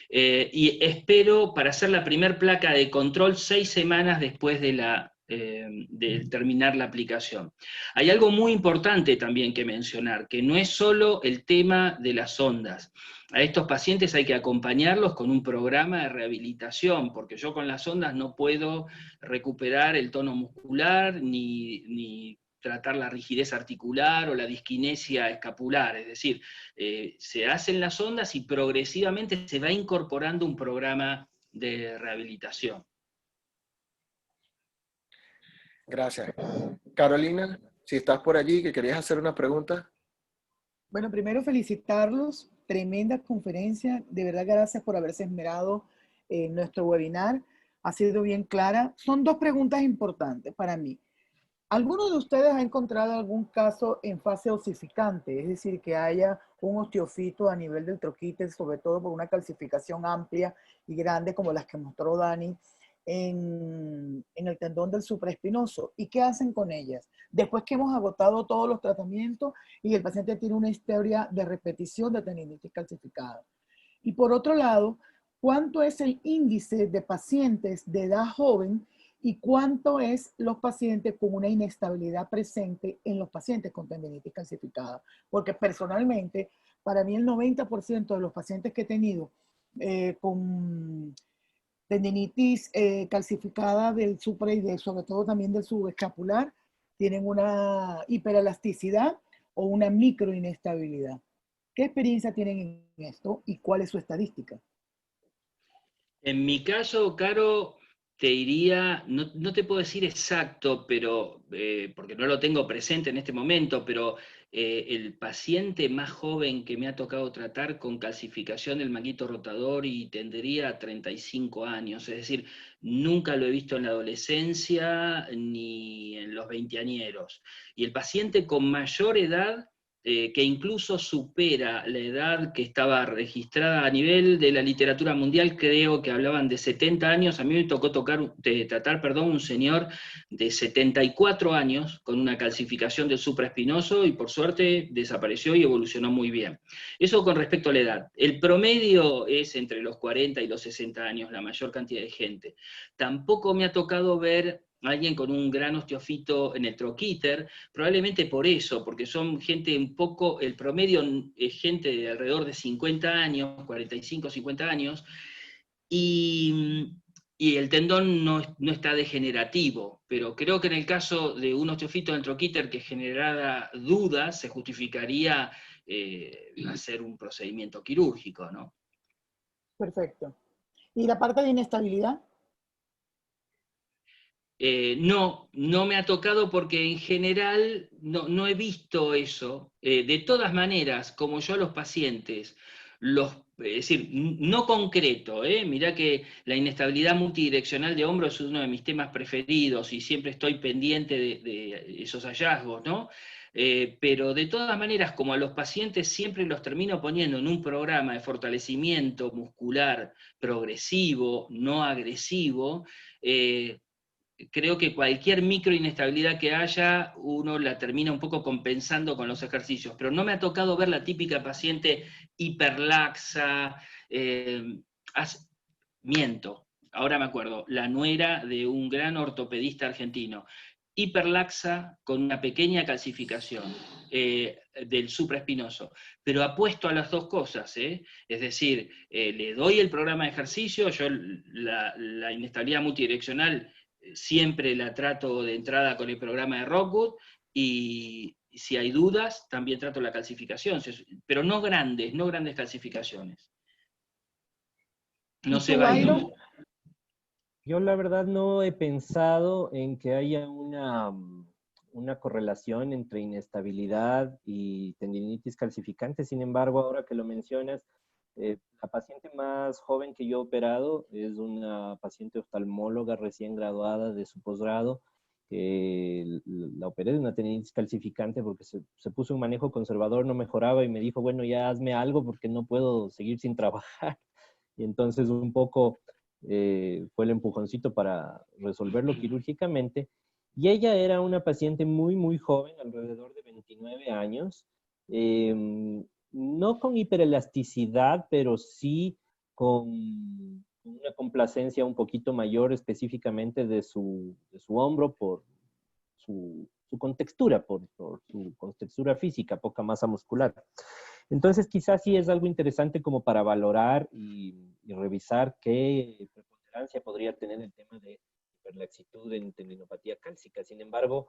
y espero para hacer la primer placa de control 6 semanas después de terminar la aplicación. Hay algo muy importante también que mencionar, que no es solo el tema de las ondas. A estos pacientes hay que acompañarlos con un programa de rehabilitación, porque yo con las ondas no puedo recuperar el tono muscular ni tratar la rigidez articular o la disquinesia escapular, es decir, se hacen las ondas y progresivamente se va incorporando un programa de rehabilitación. Gracias. Carolina, si estás por allí, que querías hacer una pregunta. Bueno, primero felicitarlos, tremenda conferencia, de verdad gracias por haberse esmerado en nuestro webinar, ha sido bien clara. Son 2 preguntas importantes para mí. ¿Alguno de ustedes ha encontrado algún caso en fase osificante? Es decir, que haya un osteofito a nivel del troquíter, sobre todo por una calcificación amplia y grande como las que mostró Dani en el tendón del supraespinoso. ¿Y qué hacen con ellas? Después que hemos agotado todos los tratamientos y el paciente tiene una historia de repetición de tendinitis calcificada. Y por otro lado, ¿cuánto es el índice de pacientes de edad joven y cuánto es los pacientes con una inestabilidad presente en los pacientes con tendinitis calcificada? Porque personalmente, para mí el 90% de los pacientes que he tenido con tendinitis calcificada del supra y sobre todo también del subescapular tienen una hiperelasticidad o una microinestabilidad. ¿Qué experiencia tienen en esto y cuál es su estadística? En mi caso, Caro, te diría, no te puedo decir exacto, pero, porque no lo tengo presente en este momento, pero el paciente más joven que me ha tocado tratar con calcificación del manguito rotador y tendría a 35 años, es decir, nunca lo he visto en la adolescencia ni en los veinteañeros. Y el paciente con mayor edad que incluso supera la edad que estaba registrada a nivel de la literatura mundial, creo que hablaban de 70 años, a mí me tocó tratar un señor de 74 años con una calcificación del supraespinoso y por suerte desapareció y evolucionó muy bien. Eso con respecto a la edad. El promedio es entre los 40 y los 60 años, la mayor cantidad de gente. Tampoco me ha tocado ver alguien con un gran osteofito en el troquíter, probablemente por eso, porque son gente un poco, el promedio es gente de alrededor de 50 años, 45, 50 años, y, y el tendón no está degenerativo, pero creo que en el caso de un osteofito en el troquíter que generara dudas, se justificaría hacer un procedimiento quirúrgico, ¿no? Perfecto. ¿Y la parte de inestabilidad? No me ha tocado porque en general no he visto eso. De todas maneras, como yo a los pacientes, es decir, no concreto, mirá que la inestabilidad multidireccional de hombro es uno de mis temas preferidos y siempre estoy pendiente de esos hallazgos, ¿no? Pero de todas maneras, como a los pacientes siempre los termino poniendo en un programa de fortalecimiento muscular progresivo, no agresivo, creo que cualquier microinestabilidad que haya, uno la termina un poco compensando con los ejercicios, pero no me ha tocado ver la típica paciente hiperlaxa, miento, ahora me acuerdo, la nuera de un gran ortopedista argentino, hiperlaxa con una pequeña calcificación del supraespinoso, pero apuesto a las dos cosas, es decir, le doy el programa de ejercicio, yo la inestabilidad multidireccional siempre la trato de entrada con el programa de Rockwood y si hay dudas, también trato la calcificación, pero no grandes calcificaciones. No ¿Y se tú, va a ir. Byron? Yo la verdad no he pensado en que haya una correlación entre inestabilidad y tendinitis calcificante. Sin embargo, ahora que lo mencionas, la paciente más joven que yo he operado es una paciente oftalmóloga recién graduada de su posgrado, que la operé de una tendinitis calcificante porque se puso un manejo conservador, no mejoraba y me dijo, bueno, ya hazme algo porque no puedo seguir sin trabajar. Y entonces un poco fue el empujoncito para resolverlo quirúrgicamente. Y ella era una paciente muy, muy joven, alrededor de 29 años, no con hiperelasticidad, pero sí con una complacencia un poquito mayor específicamente de su hombro por su contextura, por su contextura física, poca masa muscular. Entonces, quizás sí es algo interesante como para valorar y revisar qué preponderancia podría tener el tema de hiperlaxitud en tendinopatía cálcica. Sin embargo,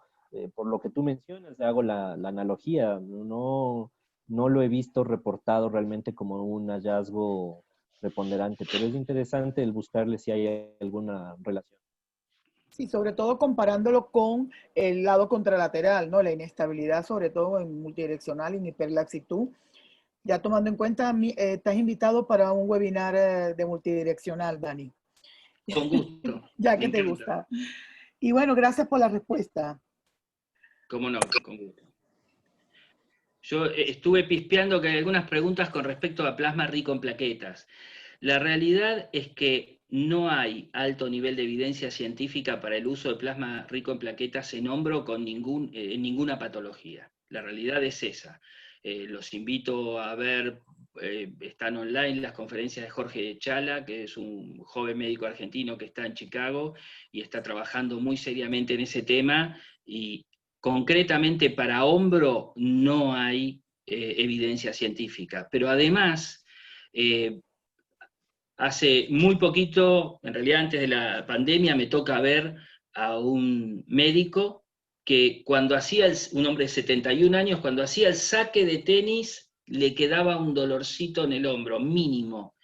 por lo que tú mencionas, hago la analogía, no lo he visto reportado realmente como un hallazgo preponderante, pero es interesante el buscarle si hay alguna relación. Sí, sobre todo comparándolo con el lado contralateral, ¿no? La inestabilidad, sobre todo en multidireccional y en hiperlaxitud. Ya tomando en cuenta, estás invitado para un webinar de multidireccional, Dani. Con gusto. Ya que te gusta. Y bueno, gracias por la respuesta. Cómo no, con gusto. Yo estuve pispeando que hay algunas preguntas con respecto a plasma rico en plaquetas. La realidad es que no hay alto nivel de evidencia científica para el uso de plasma rico en plaquetas en hombro con en ninguna patología. La realidad es esa. Los invito a ver, están online las conferencias de Jorge Chala, que es un joven médico argentino que está en Chicago y está trabajando muy seriamente en ese tema, y concretamente para hombro no hay evidencia científica. Pero además, hace muy poquito, en realidad antes de la pandemia, me toca ver a un médico que cuando hacía, un hombre de 71 años, cuando hacía el saque de tenis, le quedaba un dolorcito en el hombro, mínimo.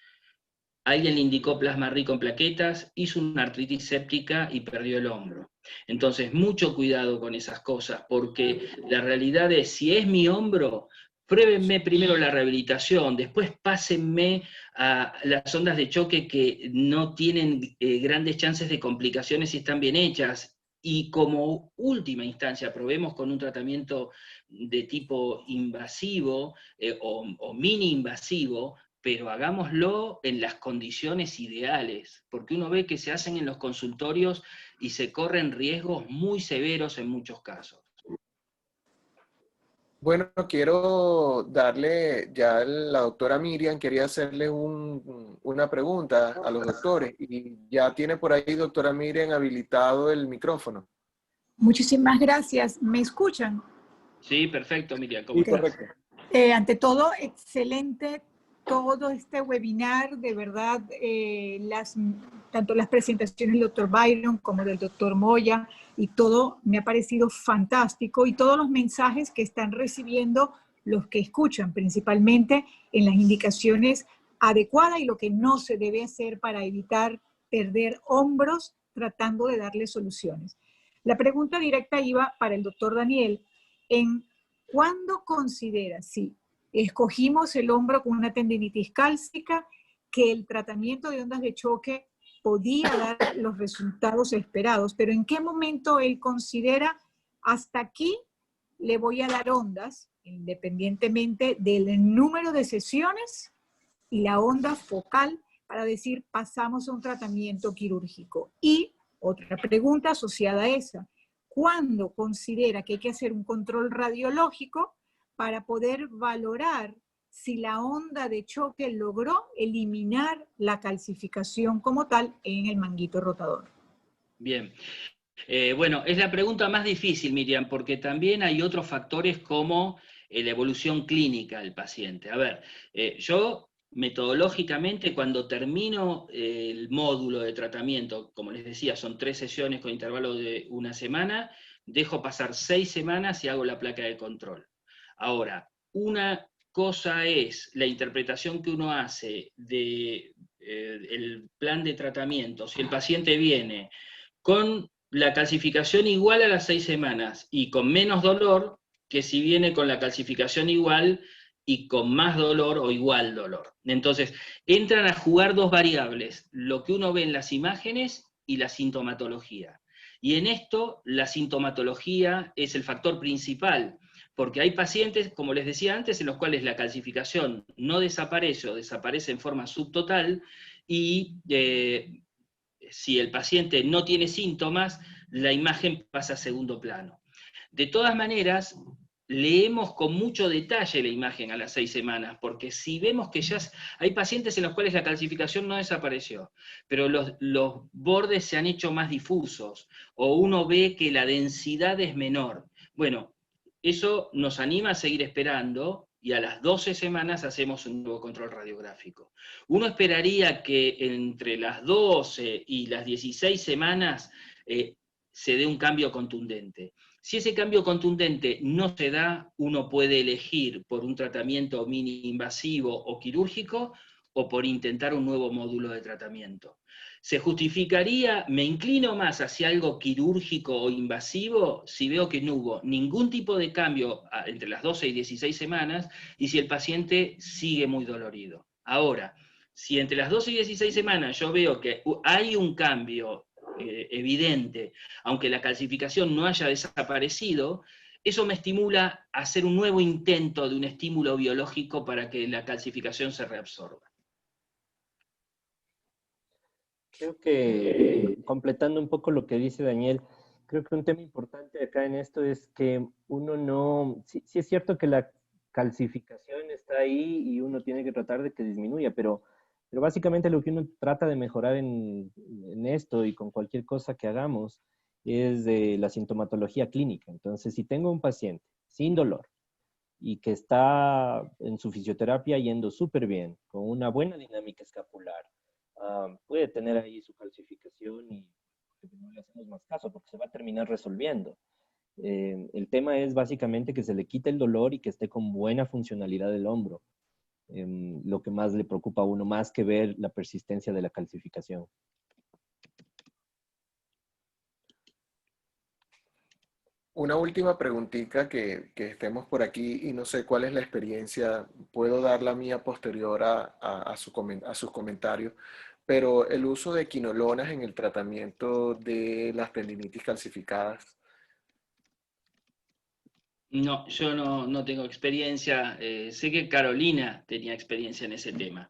alguien le indicó plasma rico en plaquetas, hizo una artritis séptica y perdió el hombro. Entonces, mucho cuidado con esas cosas, porque la realidad es, si es mi hombro, pruébenme primero la rehabilitación, después pásenme a las ondas de choque que no tienen grandes chances de complicaciones si están bien hechas. Y como última instancia, probemos con un tratamiento de tipo invasivo o mini invasivo, pero hagámoslo en las condiciones ideales, porque uno ve que se hacen en los consultorios y se corren riesgos muy severos en muchos casos. Bueno, quiero darle, ya la doctora Miriam quería hacerle una pregunta a los doctores y ya tiene por ahí, doctora Miriam, habilitado el micrófono. Muchísimas gracias. ¿Me escuchan? Sí, perfecto, Miriam, ¿cómo Sí, estás? correcto. Ante todo, excelente todo este webinar, de verdad, tanto las presentaciones del doctor Byron como del doctor Moya, y todo me ha parecido fantástico, y todos los mensajes que están recibiendo los que escuchan, principalmente en las indicaciones adecuadas y lo que no se debe hacer para evitar perder hombros tratando de darle soluciones. La pregunta directa iba para el doctor Daniel en ¿cuándo considera, si escogimos el hombro con una tendinitis cálcica, que el tratamiento de ondas de choque podía dar los resultados esperados, pero en qué momento él considera hasta aquí le voy a dar ondas, independientemente del número de sesiones y la onda focal, para decir pasamos a un tratamiento quirúrgico? Y otra pregunta asociada a esa, ¿cuándo considera que hay que hacer un control radiológico para poder valorar si la onda de choque logró eliminar la calcificación como tal en el manguito rotador? Bien. Bueno, es la pregunta más difícil, Miriam, porque también hay otros factores como la evolución clínica del paciente. A ver, yo metodológicamente cuando termino el módulo de tratamiento, como les decía, son 3 sesiones con intervalo de 1 semana, dejo pasar 6 semanas y hago la placa de control. Ahora, una cosa es la interpretación que uno hace del plan de tratamiento. Si el paciente viene con la calcificación igual a las 6 semanas y con menos dolor que si viene con la calcificación igual y con más dolor o igual dolor. Entonces, entran a jugar 2 variables, lo que uno ve en las imágenes y la sintomatología. Y en esto, la sintomatología es el factor principal, porque hay pacientes, como les decía antes, en los cuales la calcificación no desaparece o desaparece en forma subtotal y si el paciente no tiene síntomas, la imagen pasa a segundo plano. De todas maneras, leemos con mucho detalle la imagen a las 6 semanas, porque si vemos que ya hay pacientes en los cuales la calcificación no desapareció, pero los bordes se han hecho más difusos, o uno ve que la densidad es menor. Bueno, eso nos anima a seguir esperando, y a las 12 semanas hacemos un nuevo control radiográfico. Uno esperaría que entre las 12 y las 16 semanas se dé un cambio contundente. Si ese cambio contundente no se da, uno puede elegir por un tratamiento mini invasivo o quirúrgico o por intentar un nuevo módulo de tratamiento. ¿Se justificaría, me inclino más hacia algo quirúrgico o invasivo si veo que no hubo ningún tipo de cambio entre las 12 y 16 semanas y si el paciente sigue muy dolorido? Ahora, si entre las 12 y 16 semanas yo veo que hay un cambio evidente, aunque la calcificación no haya desaparecido, eso me estimula a hacer un nuevo intento de un estímulo biológico para que la calcificación se reabsorba. Creo que, completando un poco lo que dice Daniel, creo que un tema importante acá en esto es que uno no, sí, sí es cierto que la calcificación está ahí y uno tiene que tratar de que disminuya, pero básicamente lo que uno trata de mejorar en esto y con cualquier cosa que hagamos es de la sintomatología clínica. Entonces, si tengo un paciente sin dolor y que está en su fisioterapia yendo súper bien, con una buena dinámica escapular, puede tener ahí su calcificación y no le hacemos más caso porque se va a terminar resolviendo. El tema es básicamente que se le quite el dolor y que esté con buena funcionalidad del hombro. lo que más le preocupa a uno, más que ver la persistencia de la calcificación. Una última preguntita que estemos por aquí y no sé cuál es la experiencia, puedo dar la mía posterior a sus comentarios, pero el uso de quinolonas en el tratamiento de las tendinitis calcificadas. No, yo no tengo experiencia. Sé que Carolina tenía experiencia en ese tema.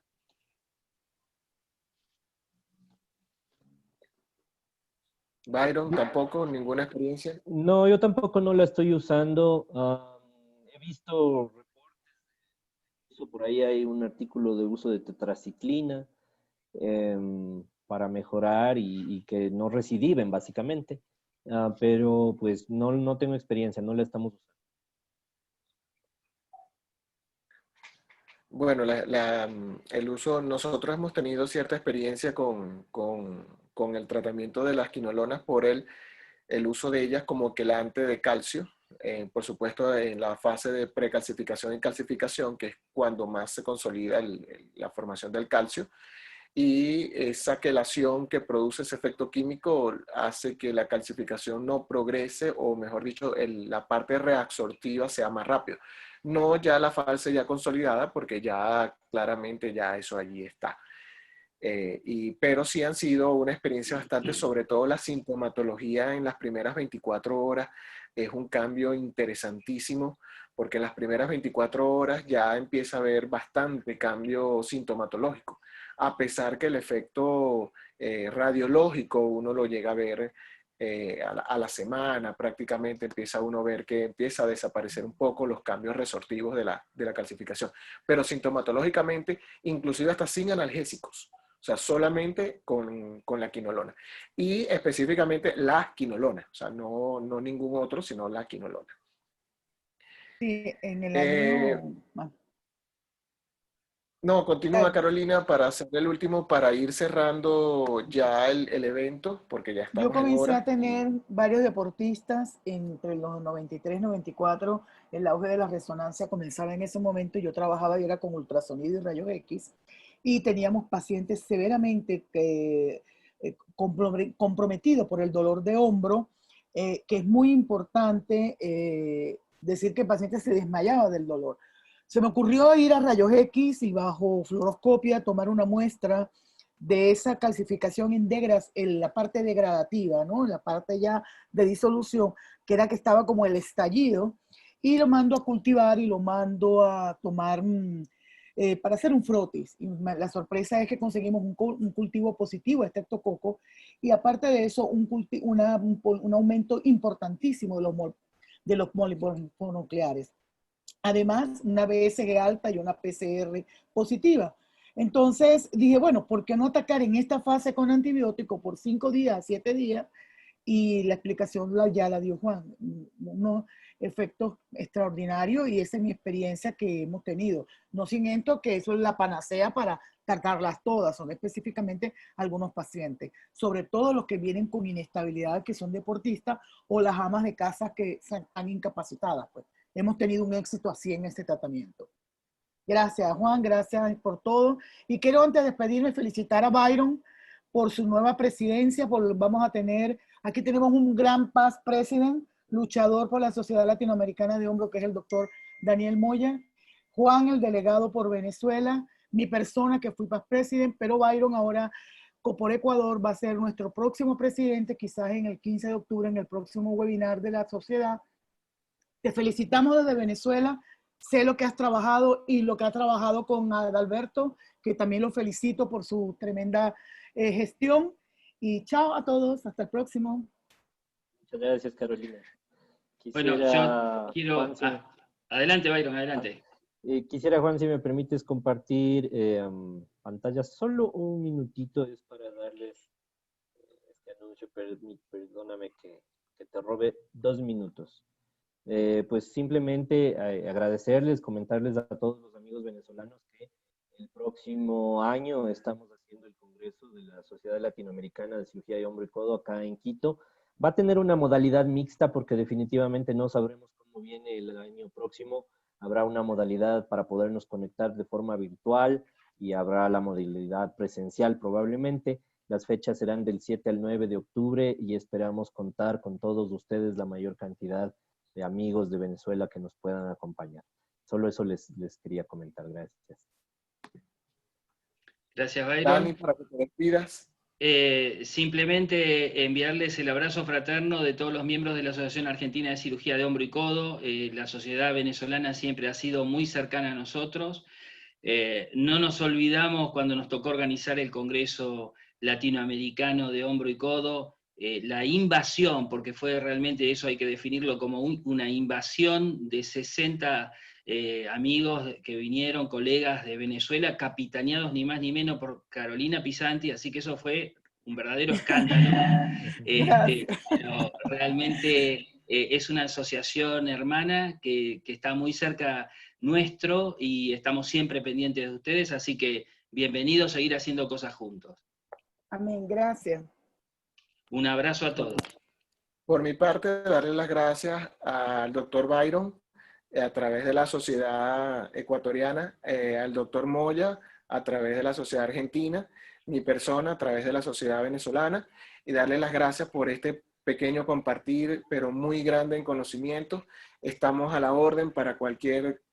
Byron, tampoco, ninguna experiencia. No, yo tampoco no la estoy usando. He visto reportes, por ahí hay un artículo de uso de tetraciclina para mejorar y que no recidiven, básicamente. Pero pues no tengo experiencia, no la estamos usando. Bueno, el uso, nosotros hemos tenido cierta experiencia con el tratamiento de las quinolonas por el uso de ellas como quelante de calcio, por supuesto en la fase de precalcificación y calcificación, que es cuando más se consolida la formación del calcio, y esa quelación que produce ese efecto químico hace que la calcificación no progrese, o mejor dicho, la parte reabsortiva sea más rápido. No ya la fase ya consolidada, porque ya claramente ya eso allí está. Pero sí han sido una experiencia bastante, sobre todo la sintomatología en las primeras 24 horas es un cambio interesantísimo, porque en las primeras 24 horas ya empieza a haber bastante cambio sintomatológico, a pesar que el efecto radiológico uno lo llega a ver a la semana, prácticamente empieza uno a ver que empieza a desaparecer un poco los cambios resortivos de la calcificación, pero sintomatológicamente, inclusive hasta sin analgésicos. O sea, solamente con la quinolona. Y específicamente la quinolona. O sea, no ningún otro, sino la quinolona. Sí, en el Eh, año... no, continúa Carolina para hacer el último, para ir cerrando ya el evento, porque ya Yo estamos en comencé a hora. tener varios deportistas entre los 93, 94, el auge de la resonancia comenzaba en ese momento, yo trabajaba y era con ultrasonido y rayos X, y teníamos pacientes severamente comprometidos por el dolor de hombro, que es muy importante decir que el paciente se desmayaba del dolor. Se me ocurrió ir a rayos X y bajo fluoroscopia tomar una muestra de esa calcificación en la parte degradativa, ¿no? En la parte ya de disolución, que era que estaba como el estallido, y lo mando a cultivar y lo mando a tomar para hacer un frotis. Y la sorpresa es que conseguimos un cultivo positivo a estreptococo, y aparte de eso, un aumento importantísimo de los nucleares. Además, una BSG alta y una PCR positiva. Entonces dije, bueno, ¿por qué no atacar en esta fase con antibiótico por 5 días, 7 días? Y la explicación ya la dio Juan. Unos efectos extraordinarios, y esa es mi experiencia que hemos tenido. No siento que eso es la panacea para tratarlas todas, son específicamente algunos pacientes, sobre todo los que vienen con inestabilidad, que son deportistas, o las amas de casa que están incapacitadas. Pues hemos tenido un éxito así en este tratamiento. Gracias, Juan, gracias por todo. Y quiero, antes de despedirme, felicitar a Byron por su nueva presidencia. Vamos a tener, aquí tenemos un gran past president, luchador por la Sociedad Latinoamericana de Hombro, que es el doctor Daniel Moya. Juan, el delegado por Venezuela, mi persona que fui past president, pero Byron ahora por Ecuador va a ser nuestro próximo presidente, quizás en el 15 de octubre, en el próximo webinar de la sociedad. Te felicitamos desde Venezuela. Sé lo que has trabajado y lo que ha trabajado con Adalberto, que también lo felicito por su tremenda gestión. Y chao a todos, hasta el próximo. Muchas gracias, Carolina. Bueno, yo Quisiera, quiero... Juan, adelante, Byron, adelante. Quisiera, Juan, si me permites compartir pantalla, solo un minutito es para darles este anuncio. Perdóname que te robe 2 minutos. Pues simplemente agradecerles, comentarles a todos los amigos venezolanos que el próximo año estamos haciendo el Congreso de la Sociedad Latinoamericana de Cirugía de Hombro y Codo acá en Quito. Va a tener una modalidad mixta porque definitivamente no sabremos cómo viene el año próximo habrá una modalidad para podernos conectar de forma virtual y habrá la modalidad presencial probablemente. Las fechas serán del 7 al 9 de octubre y esperamos contar con todos ustedes, la mayor cantidad de amigos de Venezuela que nos puedan acompañar. Solo eso les quería comentar. Gracias. Gracias, Byron. Dani, para que te despidas. Simplemente enviarles el abrazo fraterno de todos los miembros de la Asociación Argentina de Cirugía de Hombro y Codo. La sociedad venezolana siempre ha sido muy cercana a nosotros. No nos olvidamos cuando nos tocó organizar el Congreso Latinoamericano de Hombro y Codo, la invasión, porque fue realmente eso, hay que definirlo como una invasión de 60 amigos que vinieron, colegas de Venezuela, capitaneados ni más ni menos por Carolina Pisanti, así que eso fue un verdadero escándalo. Pero realmente es una asociación hermana que está muy cerca nuestro y estamos siempre pendientes de ustedes, así que bienvenidos a seguir haciendo cosas juntos. Amén, gracias. Un abrazo a todos. Por mi parte, darle las gracias al doctor Byron a través de la Sociedad Ecuatoriana, al doctor Moya a través de la Sociedad Argentina, mi persona a través de la Sociedad Venezolana, y darle las gracias por este pequeño compartir, pero muy grande en conocimiento. Estamos a la orden para cualquier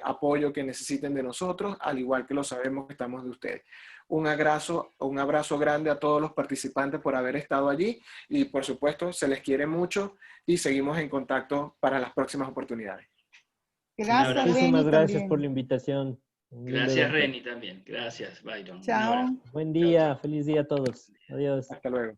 apoyo que necesiten de nosotros, al igual que lo sabemos que estamos de ustedes. Un abrazo grande a todos los participantes por haber estado allí y por supuesto se les quiere mucho y seguimos en contacto para las próximas oportunidades. Gracias, Muchísimas Reni, gracias también. por la invitación. Gracias, Reni, también. Gracias, Byron. Chao. Buen día, feliz día a todos. Adiós. Hasta luego.